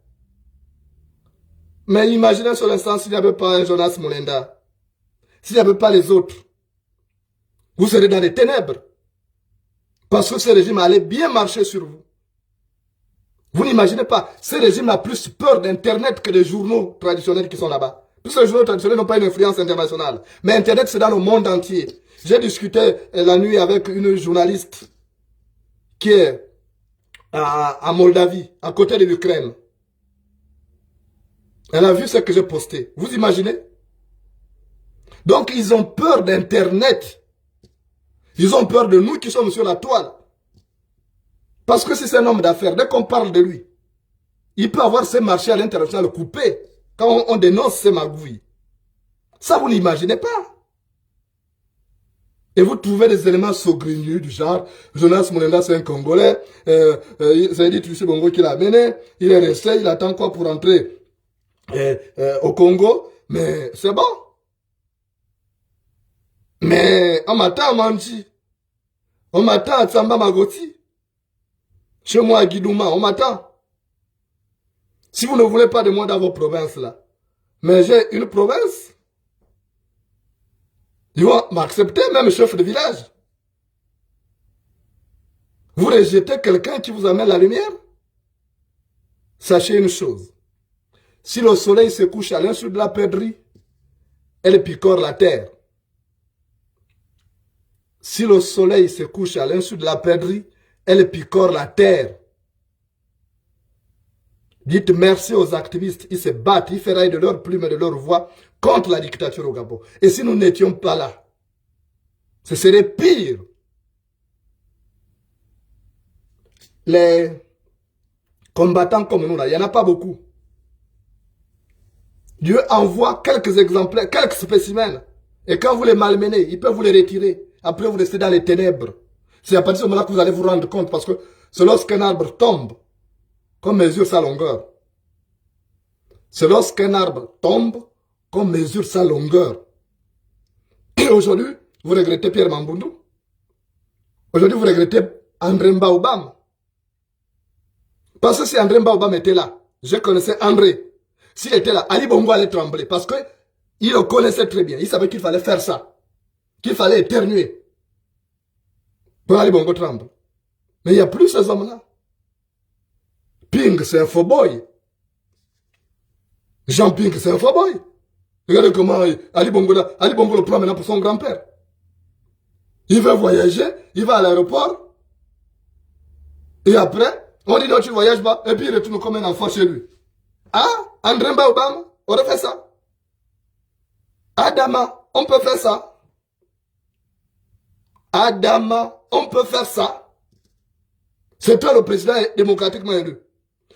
Mais imaginez sur l'instant s'il n'y avait pas un Jonas Molenda, s'il n'y avait pas les autres, vous serez dans les ténèbres. Parce que ce régime allait bien marcher sur vous. Vous n'imaginez pas, ce régime a plus peur d'Internet que des journaux traditionnels qui sont là-bas. Puisque les journaux traditionnels n'ont pas une influence internationale. Mais Internet, c'est dans le monde entier. J'ai discuté la nuit avec une journaliste qui est à Moldavie, à côté de l'Ukraine. Elle a vu ce que j'ai posté. Vous imaginez? Donc, ils ont peur d'Internet. Ils ont peur de nous qui sommes sur la toile. Parce que si c'est un homme d'affaires, dès qu'on parle de lui, il peut avoir ses marchés à l'international coupés quand on dénonce ses magouilles. Ça, vous n'imaginez pas. Et vous trouvez des éléments saugrenus du genre, Jonas Molenda, c'est un Congolais, c'est dit Lucie Bongo qui l'a amené, il est resté, il attend quoi pour entrer au Congo, mais c'est bon. Mais on m'attend à Manji, on m'attend à Tsamba Magoti. Chez moi à Guidouma, on m'attend. Si vous ne voulez pas de moi dans vos provinces là, mais j'ai une province, ils vont m'accepter, même chef de village. Vous rejetez quelqu'un qui vous amène la lumière? Sachez une chose. Si le soleil se couche à l'insu de la perdrix, elle picore la terre. Si le soleil se couche à l'insu de la perdrix, elle picore la terre. Dites merci aux activistes, ils se battent, ils ferraillent de leur plume et de leur voix contre la dictature au Gabon. Et si nous n'étions pas là, ce serait pire. Les combattants comme nous, là, il n'y en a pas beaucoup. Dieu envoie quelques exemplaires, quelques spécimens. Et quand vous les malmenez, il peut vous les retirer. Après, vous restez dans les ténèbres. C'est à partir de ce moment-là que vous allez vous rendre compte, parce que c'est lorsqu'un arbre tombe qu'on mesure sa longueur. C'est lorsqu'un arbre tombe qu'on mesure sa longueur. Et aujourd'hui, vous regrettez Pierre Mambundu. Aujourd'hui, vous regrettez André Mbaoubam. Parce que si André Mbaobam était là, je connaissais André. S'il était là, Ali Bongo allait trembler. Parce qu'il le connaissait très bien. Il savait qu'il fallait faire ça. Qu'il fallait éternuer. Pour Ali Bongo tremble. Mais il n'y a plus ces hommes-là. Ping, c'est un faux boy. Jean Ping, c'est un faux boy. Regardez comment Ali Bongo le prend maintenant pour son grand-père. Il veut voyager, il va à l'aéroport. Et après, on dit non, tu ne voyages pas. Et puis il retourne comme un enfant chez lui. Ah, André Mbaobam, on aurait fait ça. Adama, on peut faire ça. Adama, on peut faire ça. C'est toi le président démocratiquement élu.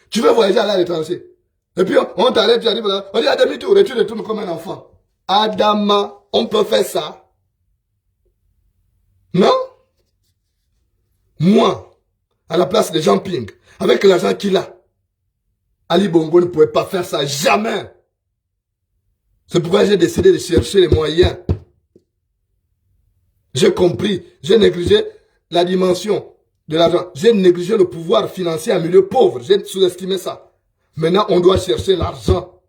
Tu veux voyager à l'étranger. Et puis on t'arrête, tu arrives là, on dit à demi-tour et tu retournes comme un enfant. Adama, on peut faire ça. Non? Moi, à la place de Jean Ping, avec l'argent qu'il a, Ali Bongo ne pouvait pas faire ça, jamais. C'est pourquoi j'ai décidé de chercher les moyens. J'ai compris, j'ai négligé la dimension de l'argent. J'ai négligé le pouvoir financier en milieu pauvre, j'ai sous-estimé ça. Maintenant, on doit chercher l'argent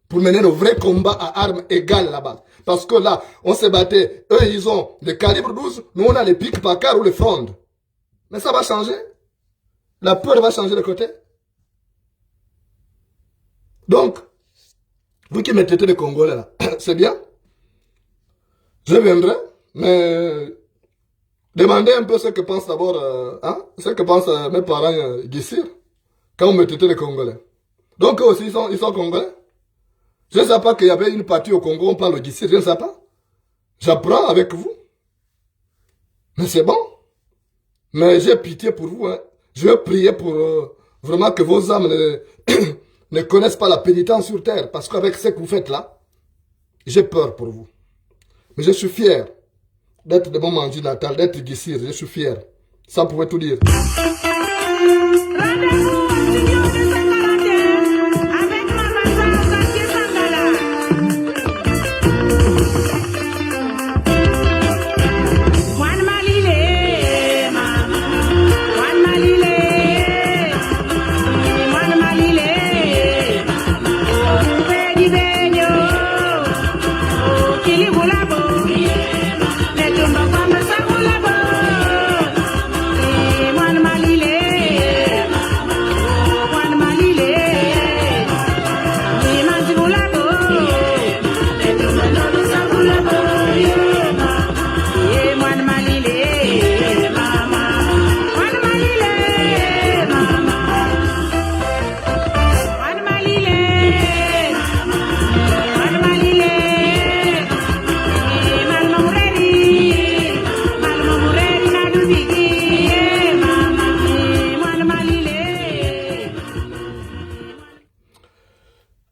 pour mener le vrai combat à armes égales là-bas. Parce que là, on se battait. Eux, ils ont le calibre 12. Nous, on a les pics Packard ou les frondes. Mais ça va changer. La peur va changer de côté. Donc, vous qui me traitez de Congolais là, c'est bien. Je viendrai, mais demandez un peu ce que pensent d'abord, ce que pensent mes parents Guissir, quand vous me traitez de Congolais. Donc eux aussi, ils sont Congolais. Je ne sais pas qu'il y avait une partie au Congo, on parle de Guissir, je ne sais pas. J'apprends avec vous. Mais c'est bon. Mais j'ai pitié pour vous. Hein. Je vais prier pour vraiment que vos âmes ne connaissent pas la pénitence sur terre. Parce qu'avec ce que vous faites là, j'ai peur pour vous. Mais je suis fier d'être de mon manger natal, d'être Guissir. Je suis fier. Ça pouvait tout dire.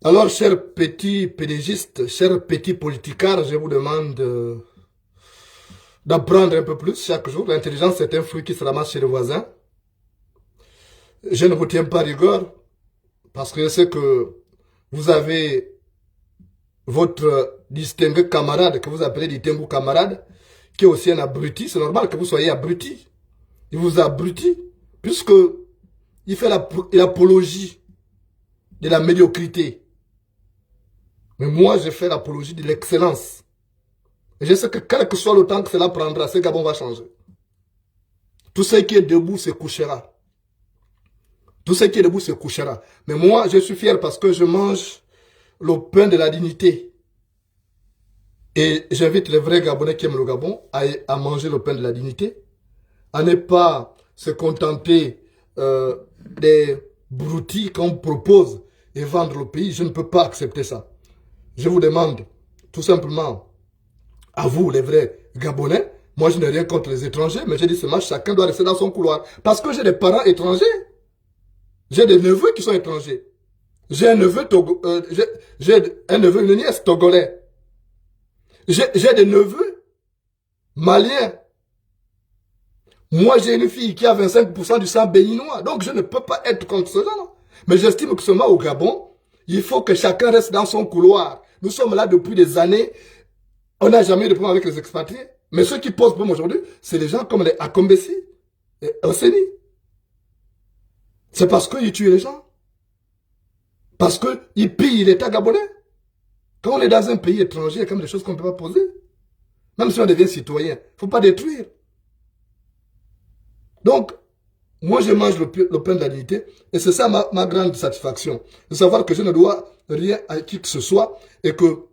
Alors, chers petits pédégistes, chers petits politicards, je vous demande d'apprendre un peu plus chaque jour. L'intelligence, c'est un fruit qui se ramasse chez le voisin. Je ne vous tiens pas rigueur parce que je sais que vous avez votre distingué camarade, que vous appelez distingué camarade, qui est aussi un abruti. C'est normal que vous soyez abruti. Il vous abrutit puisque il fait l'apologie de la médiocrité. Mais moi, je fais l'apologie de l'excellence. Et je sais que quel que soit le temps que cela prendra, ce Gabon va changer. Tout ce qui est debout se couchera. Tout ce qui est debout se couchera. Mais moi, je suis fier parce que je mange le pain de la dignité. Et j'invite les vrais Gabonais qui aiment le Gabon à manger le pain de la dignité. À ne pas se contenter des broutilles qu'on propose et vendre le pays. Je ne peux pas accepter ça. Je vous demande, tout simplement, à vous, les vrais Gabonais, moi je n'ai rien contre les étrangers, mais j'ai dit seulement chacun doit rester dans son couloir. Parce que j'ai des parents étrangers. J'ai des neveux qui sont étrangers. J'ai un neveu, une nièce togolais. J'ai des neveux maliens. Moi j'ai une fille qui a 25% du sang béninois. Donc je ne peux pas être contre ce genre. Mais j'estime que seulement au Gabon, il faut que chacun reste dans son couloir. Nous sommes là depuis des années. On n'a jamais eu de problème avec les expatriés. Mais ceux qui posent problème aujourd'hui, c'est des gens comme les Akombesi et Oseni. C'est parce qu'il tue les gens. Parce qu'il pille l'État gabonais. Quand on est dans un pays étranger, il y a quand même des choses qu'on ne peut pas poser. Même si on devient citoyen, il ne faut pas détruire. Donc, moi je mange le pain de la dignité et c'est ça ma grande satisfaction. De savoir que je ne dois rien à qui que ce soit et que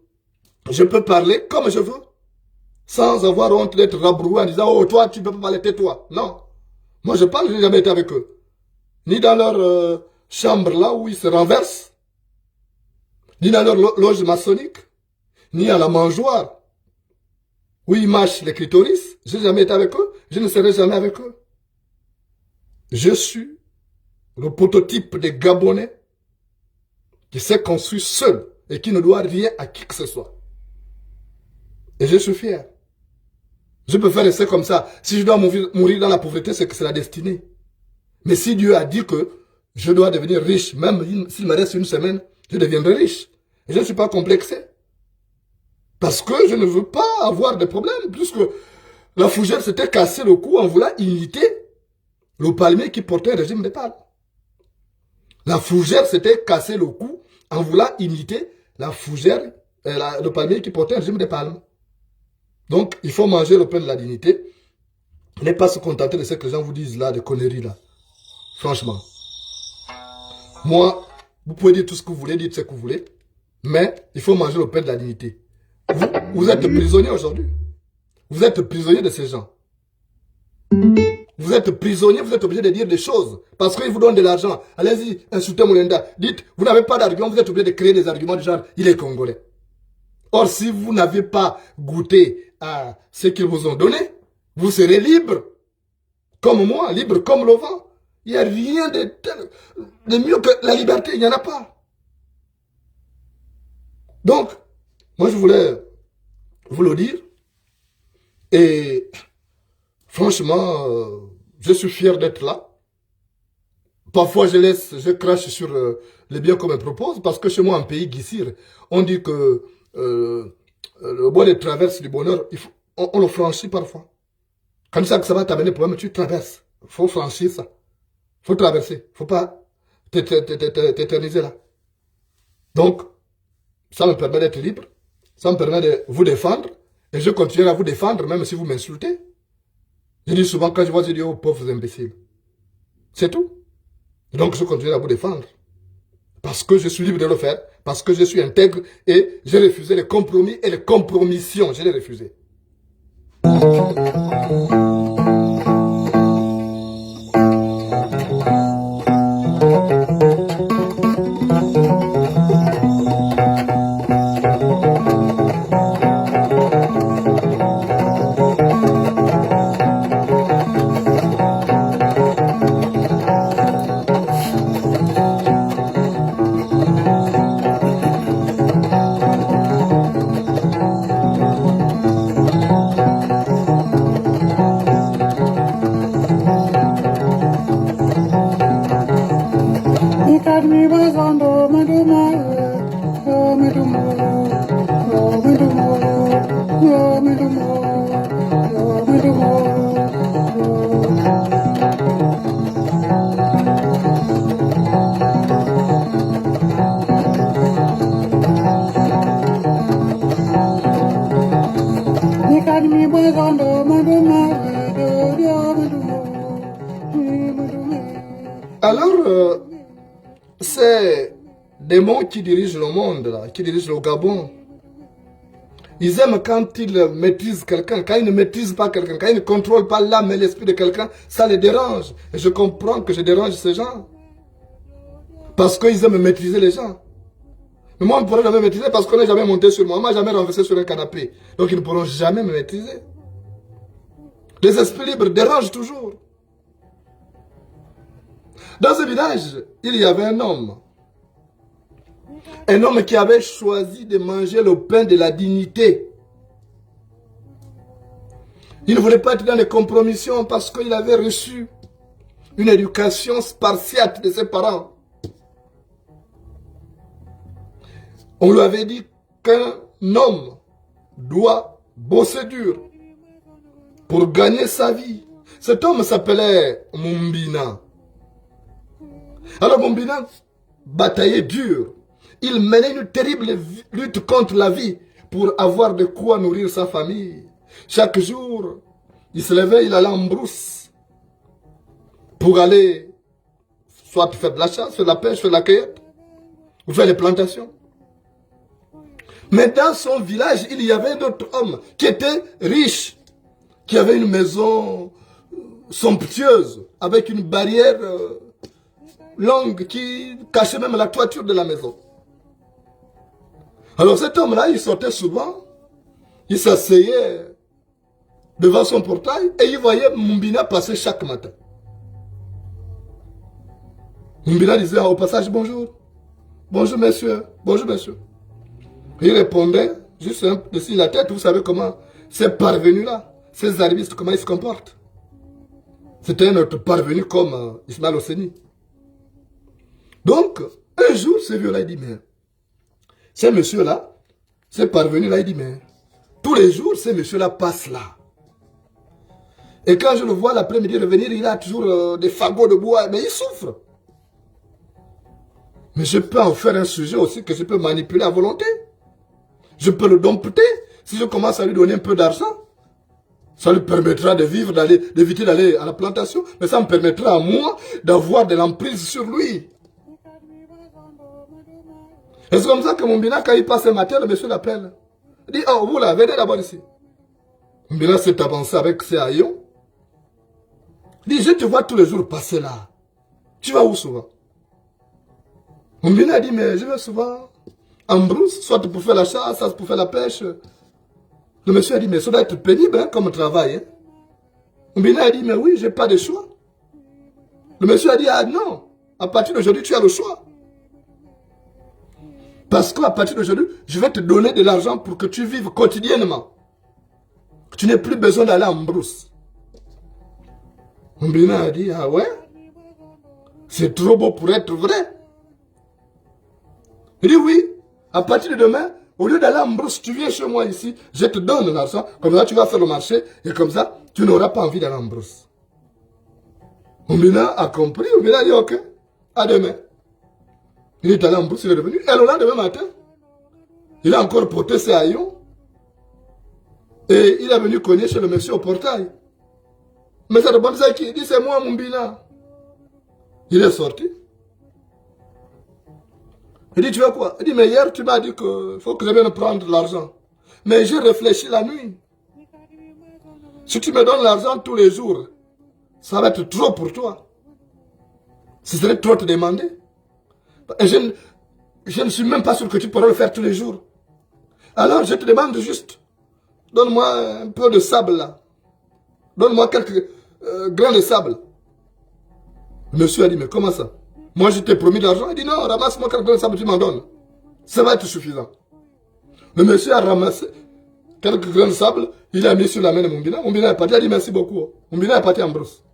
je peux parler comme je veux. Sans avoir honte d'être rabroué en disant « Oh, toi, tu ne peux pas parler, tais-toi. » Non. Moi, je parle, je n'ai jamais été avec eux. Ni dans leur chambre là où ils se renversent, ni dans leur loge maçonnique, ni à la mangeoire où ils mâchent les clitoris. Je n'ai jamais été avec eux, je ne serai jamais avec eux. Je suis le prototype des Gabonais qui s'est construit seul et qui ne doit rien à qui que ce soit. Et je suis fier. Je peux faire rester comme ça. Si je dois mourir dans la pauvreté, c'est que c'est la destinée. Mais si Dieu a dit que je dois devenir riche, même s'il me reste une semaine, je deviendrai riche. Et je ne suis pas complexé. Parce que je ne veux pas avoir de problème, puisque la fougère s'était cassé le cou en voulant imiter le palmier qui portait un régime de palme. La fougère s'était cassé le cou en voulant imiter la fougère, le palmier qui portait un régime de palme. Donc, il faut manger le pain de la dignité. Ne pas se contenter de ce que les gens vous disent là, des conneries là. Franchement. Moi, vous pouvez dire tout ce que vous voulez, dites ce que vous voulez. Mais, il faut manger le pain de la dignité. Vous êtes prisonnier aujourd'hui. Vous êtes prisonnier de ces gens. Vous êtes prisonnier, vous êtes obligé de dire des choses. Parce qu'ils vous donnent de l'argent. Allez-y, insultez Moulenda. Dites, vous n'avez pas d'argument, vous êtes obligé de créer des arguments du genre, il est congolais. Or, si vous n'avez pas goûté à ce qu'ils vous ont donné, vous serez libre. Comme moi, libre comme le vent. Il n'y a rien de mieux que la liberté, il n'y en a pas. Donc, moi je voulais vous le dire. Et franchement, je suis fier d'être là. Parfois je crache sur les biens qu'on me propose, parce que chez moi, en pays Guissir, on dit que le bois de traverse du bonheur, on le franchit parfois. Quand ça va t'amener problème, tu traverses. Il faut franchir ça. Il faut traverser. Il ne faut pas t'éterniser là. Donc, ça me permet d'être libre. Ça me permet de vous défendre. Et je continuerai à vous défendre, même si vous m'insultez. Je dis souvent, quand je vois, je dis, oh, pauvres imbéciles. C'est tout. Donc, je continuerai à vous défendre. Parce que je suis libre de le faire. Parce que je suis intègre. Et j'ai refusé les compromis et les compromissions. Je les refusé. Alors, c'est des mots qui dirigent le monde, là, qui dirigent le Gabon. Ils aiment quand ils maîtrisent quelqu'un. Quand ils ne maîtrisent pas quelqu'un, quand ils ne contrôlent pas l'âme et l'esprit de quelqu'un, ça les dérange. Et je comprends que je dérange ces gens. Parce qu'ils aiment maîtriser les gens. Mais moi, on ne pourrait jamais maîtriser parce qu'on n'est jamais monté sur moi. On ne m'a jamais renversé sur un canapé. Donc, ils ne pourront jamais me maîtriser. Les esprits libres dérangent toujours. Dans ce village, il y avait un homme. Un homme qui avait choisi de manger le pain de la dignité. Il ne voulait pas être dans les compromissions parce qu'il avait reçu une éducation spartiate de ses parents. On lui avait dit qu'un homme doit bosser dur pour gagner sa vie. Cet homme s'appelait Mumbina. Alors Mumbina bataillait dur. Il menait une terrible lutte contre la vie pour avoir de quoi nourrir sa famille. Chaque jour, il se levait, il allait en brousse pour aller soit faire de la chasse, faire de la pêche, faire de la cueillette, ou faire les plantations. Mais dans son village, il y avait un autre homme qui était riche, qui avait une maison somptueuse, avec une barrière longue qui cachait même la toiture de la maison. Alors cet homme-là, il sortait souvent, il s'asseyait devant son portail et il voyait Mumbina passer chaque matin. Mumbina disait au passage bonjour. Bonjour monsieur, bonjour monsieur. Il répondait, juste de signe la tête, vous savez comment ces parvenus-là, ces arrivistes, comment ils se comportent. C'était un autre parvenu comme Ismaël Oseni. Donc, un jour, ce vieux-là, il dit, mais, ces messieurs-là, ces parvenus-là, il dit, mais, tous les jours, ces messieurs-là passent là. Et quand je le vois l'après-midi revenir, il a toujours des fagots de bois, mais il souffre. Mais je peux en faire un sujet aussi que je peux manipuler à volonté. Je peux le dompter. Si je commence à lui donner un peu d'argent, ça lui permettra de vivre, d'éviter d'aller à la plantation. Mais ça me permettra à moi d'avoir de l'emprise sur lui. Et c'est comme ça que Mumbina, quand il passe un matin, le monsieur l'appelle. Il dit, oh, vous là, venez d'abord ici. Mumbina s'est avancé avec ses haillons. Il dit, je te vois tous les jours passer là. Tu vas où souvent? Mumbina a dit, mais je vais souvent en brousse, soit pour faire la chasse, soit pour faire la pêche. Le monsieur a dit, mais ça doit être pénible hein, comme travail. Hein. Mumbina a dit, mais oui, j'ai pas de choix. Le monsieur a dit, ah non, à partir d'aujourd'hui, tu as le choix. Parce qu'à partir d'aujourd'hui, je vais te donner de l'argent pour que tu vives quotidiennement. Tu n'aies plus besoin d'aller en brousse. Mumbina a dit, ah ouais, c'est trop beau pour être vrai. Il dit oui, à partir de demain, au lieu d'aller en brousse, tu viens chez moi ici, je te donne l'argent, comme ça tu vas faire le marché, et comme ça, tu n'auras pas envie d'aller en brousse. Mumbina a compris, Mumbina a dit ok, à demain. Il est allé en brousse, il est revenu, et le lendemain matin, il a encore porté ses haillons, et il est venu cogner chez le monsieur au portail. Mais ça demande ça qui dit c'est moi Mumbina. Il est sorti. Il dit, tu veux quoi? Il dit, mais hier, tu m'as dit qu'il faut que je vienne prendre l'argent. Mais j'ai réfléchi la nuit. Si tu me donnes l'argent tous les jours, ça va être trop pour toi. Ce serait trop te demander. Et je ne suis même pas sûr que tu pourras le faire tous les jours. Alors, je te demande juste, donne-moi un peu de sable là. Donne-moi quelques grains de sable. Le monsieur a dit, mais comment ça? Moi, je t'ai promis de l'argent. Il dit, non, ramasse-moi quelques grains de sable, tu m'en donnes. Ça va être suffisant. Le monsieur a ramassé quelques grains de sable, il a mis sur la main de Mumbina. Mumbina est parti, il a dit merci beaucoup. Mumbina est parti en brousse.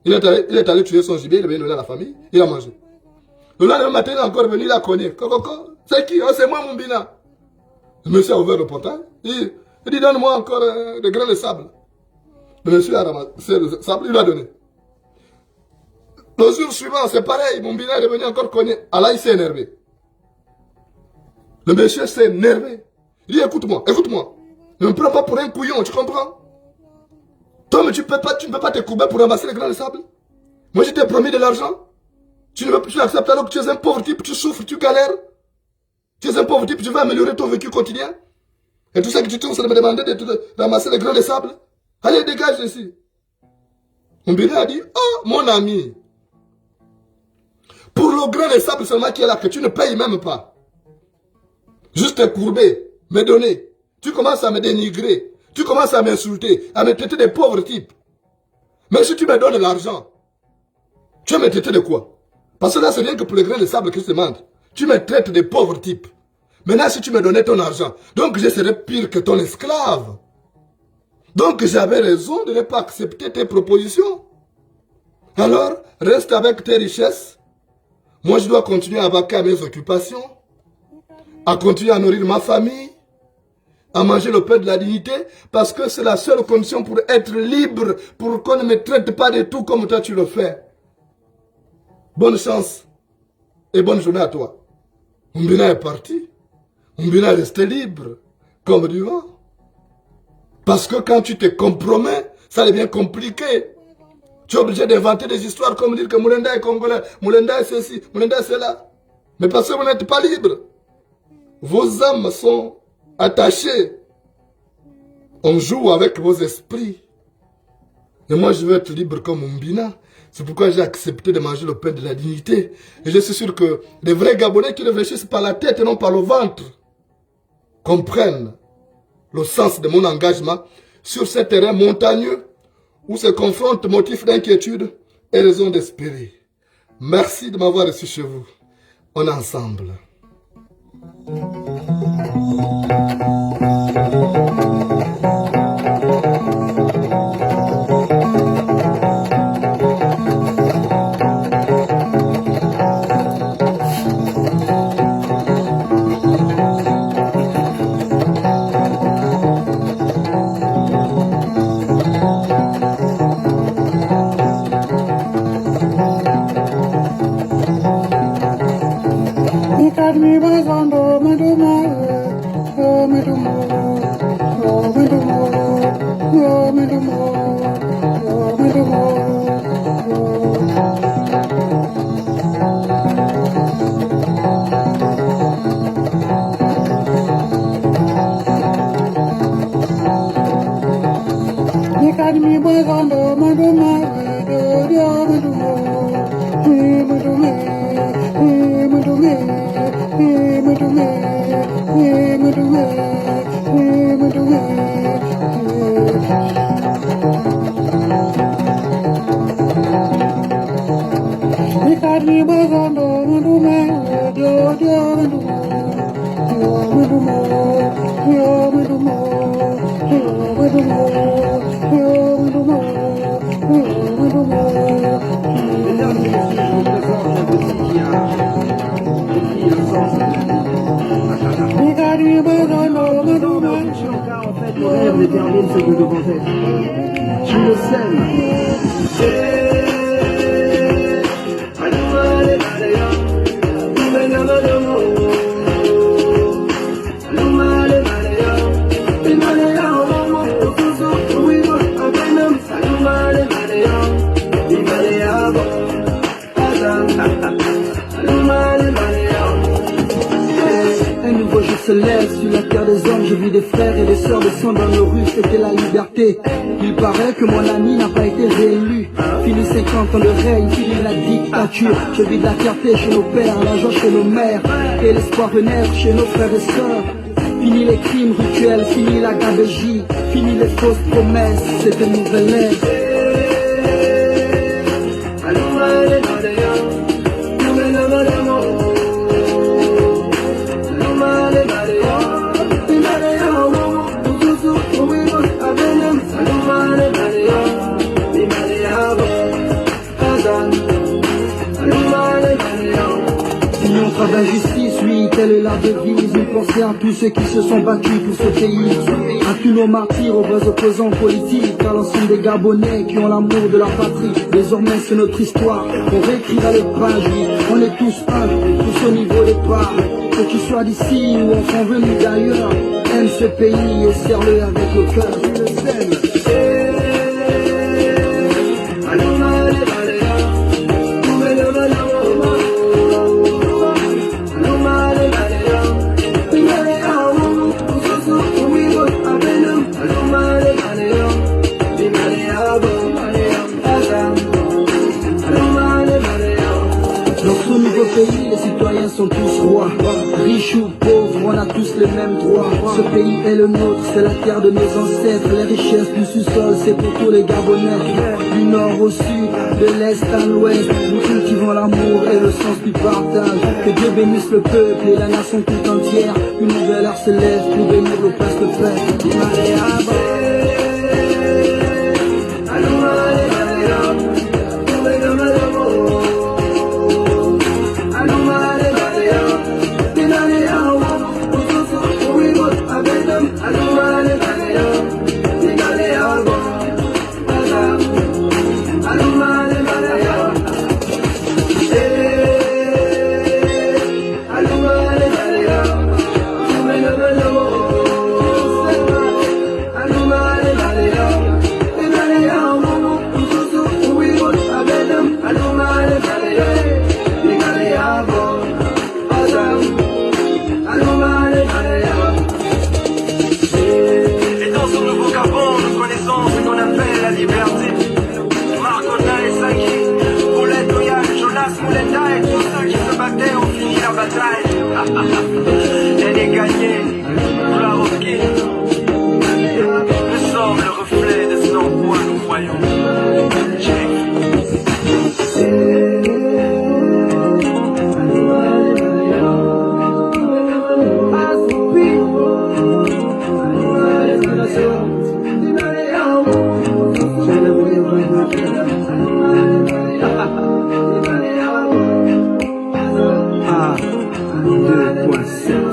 Il est allé tuer son gibier, il est venu donner à la famille, il a mangé. Le lendemain matin, il est encore venu, il a cogné. C'est qui? Oh, c'est moi, Mumbina. Le monsieur a ouvert le portail. Il dit, donne-moi encore des grains de sable. Le monsieur a ramassé le sable, il l'a donné. Le jour suivant, c'est pareil, Mumbina est revenu encore cogné. Allah, il s'est énervé. Le monsieur s'est énervé. Il dit, écoute-moi, écoute-moi. Ne me prends pas pour un couillon, tu comprends? Toi, mais tu ne peux pas te courber pour ramasser les grains de sable. Moi, je t'ai promis de l'argent. Tu ne veux plus accepter alors que tu es un pauvre type, tu souffres, tu galères. Tu es un pauvre type, tu veux améliorer ton vécu quotidien. Et tout ça que tu trouves, c'est de me demander de ramasser les grains de sable. Allez, dégage ici. Mumbina a dit, oh, mon ami. Pour le grain de sable seulement qui est là, que tu ne payes même pas. Juste te courber, me donner. Tu commences à me dénigrer. Tu commences à m'insulter, à me traiter de pauvres types. Mais si tu me donnes l'argent, tu vas me traiter de quoi? Parce que là, c'est rien que pour le grain de sable que je te demande. Tu me traites de pauvres types. Maintenant, si tu me donnais ton argent, donc je serais pire que ton esclave. Donc j'avais raison de ne pas accepter tes propositions. Alors, reste avec tes richesses. Moi, je dois continuer à vaquer à mes occupations, à continuer à nourrir ma famille, à manger le pain de la dignité, parce que c'est la seule condition pour être libre, pour qu'on ne me traite pas de tout comme toi tu le fais. Bonne chance et bonne journée à toi. Mbina est parti. Mbina est resté libre, comme du vent. Parce que quand tu te compromets, ça devient compliqué. Tu es obligé d'inventer des histoires comme dire que Moulenda est congolais, Moulenda est ceci, Moulenda est cela. Mais parce que vous n'êtes pas libre. Vos âmes sont attachées. On joue avec vos esprits. Et moi, je veux être libre comme Mbina. C'est pourquoi j'ai accepté de manger le pain de la dignité. Et je suis sûr que les vrais Gabonais qui réfléchissent par la tête et non par le ventre comprennent le sens de mon engagement sur ce terrain montagneux où se confrontent motifs d'inquiétude et raisons d'espérer. Merci de m'avoir reçu chez vous. On est ensemble. Se lève sur la terre des hommes, je vis des frères et des sœurs de sang dans nos rues, c'était la liberté. Il paraît que mon ami n'a pas été réélu. Fini 50 ans de règne, fini la dictature. Je vis de la fierté chez nos pères, la joie chez nos mères, et l'espoir de naître chez nos frères et sœurs. Fini les crimes rituels, fini la gabegie, fini les fausses promesses, c'est une nouvelle ère. D'injustice, oui, telle est la devise. Nous pensons à tous ceux qui se sont battus pour ce pays, à tous nos martyrs, aux vrais opposants politiques, à l'ensemble des Gabonais qui ont l'amour de leur patrie. Désormais c'est notre histoire, on réécrira les pages, oui. On est tous un, tous au niveau des parts. Que tu sois d'ici ou enfin venu d'ailleurs, aime ce pays et serre-le avec le cœur. Pays, les citoyens sont tous rois, riches ou pauvres, on a tous les mêmes droits. Ce pays est le nôtre, c'est la terre de nos ancêtres. Les richesses du sous-sol, c'est pour tous les Gabonais. Du nord au sud, de l'est à l'ouest, nous cultivons l'amour et le sens du partage. Que Dieu bénisse le peuple et la nation tout entière. Une nouvelle heure se lève pour bénir le presque fait. 102.7.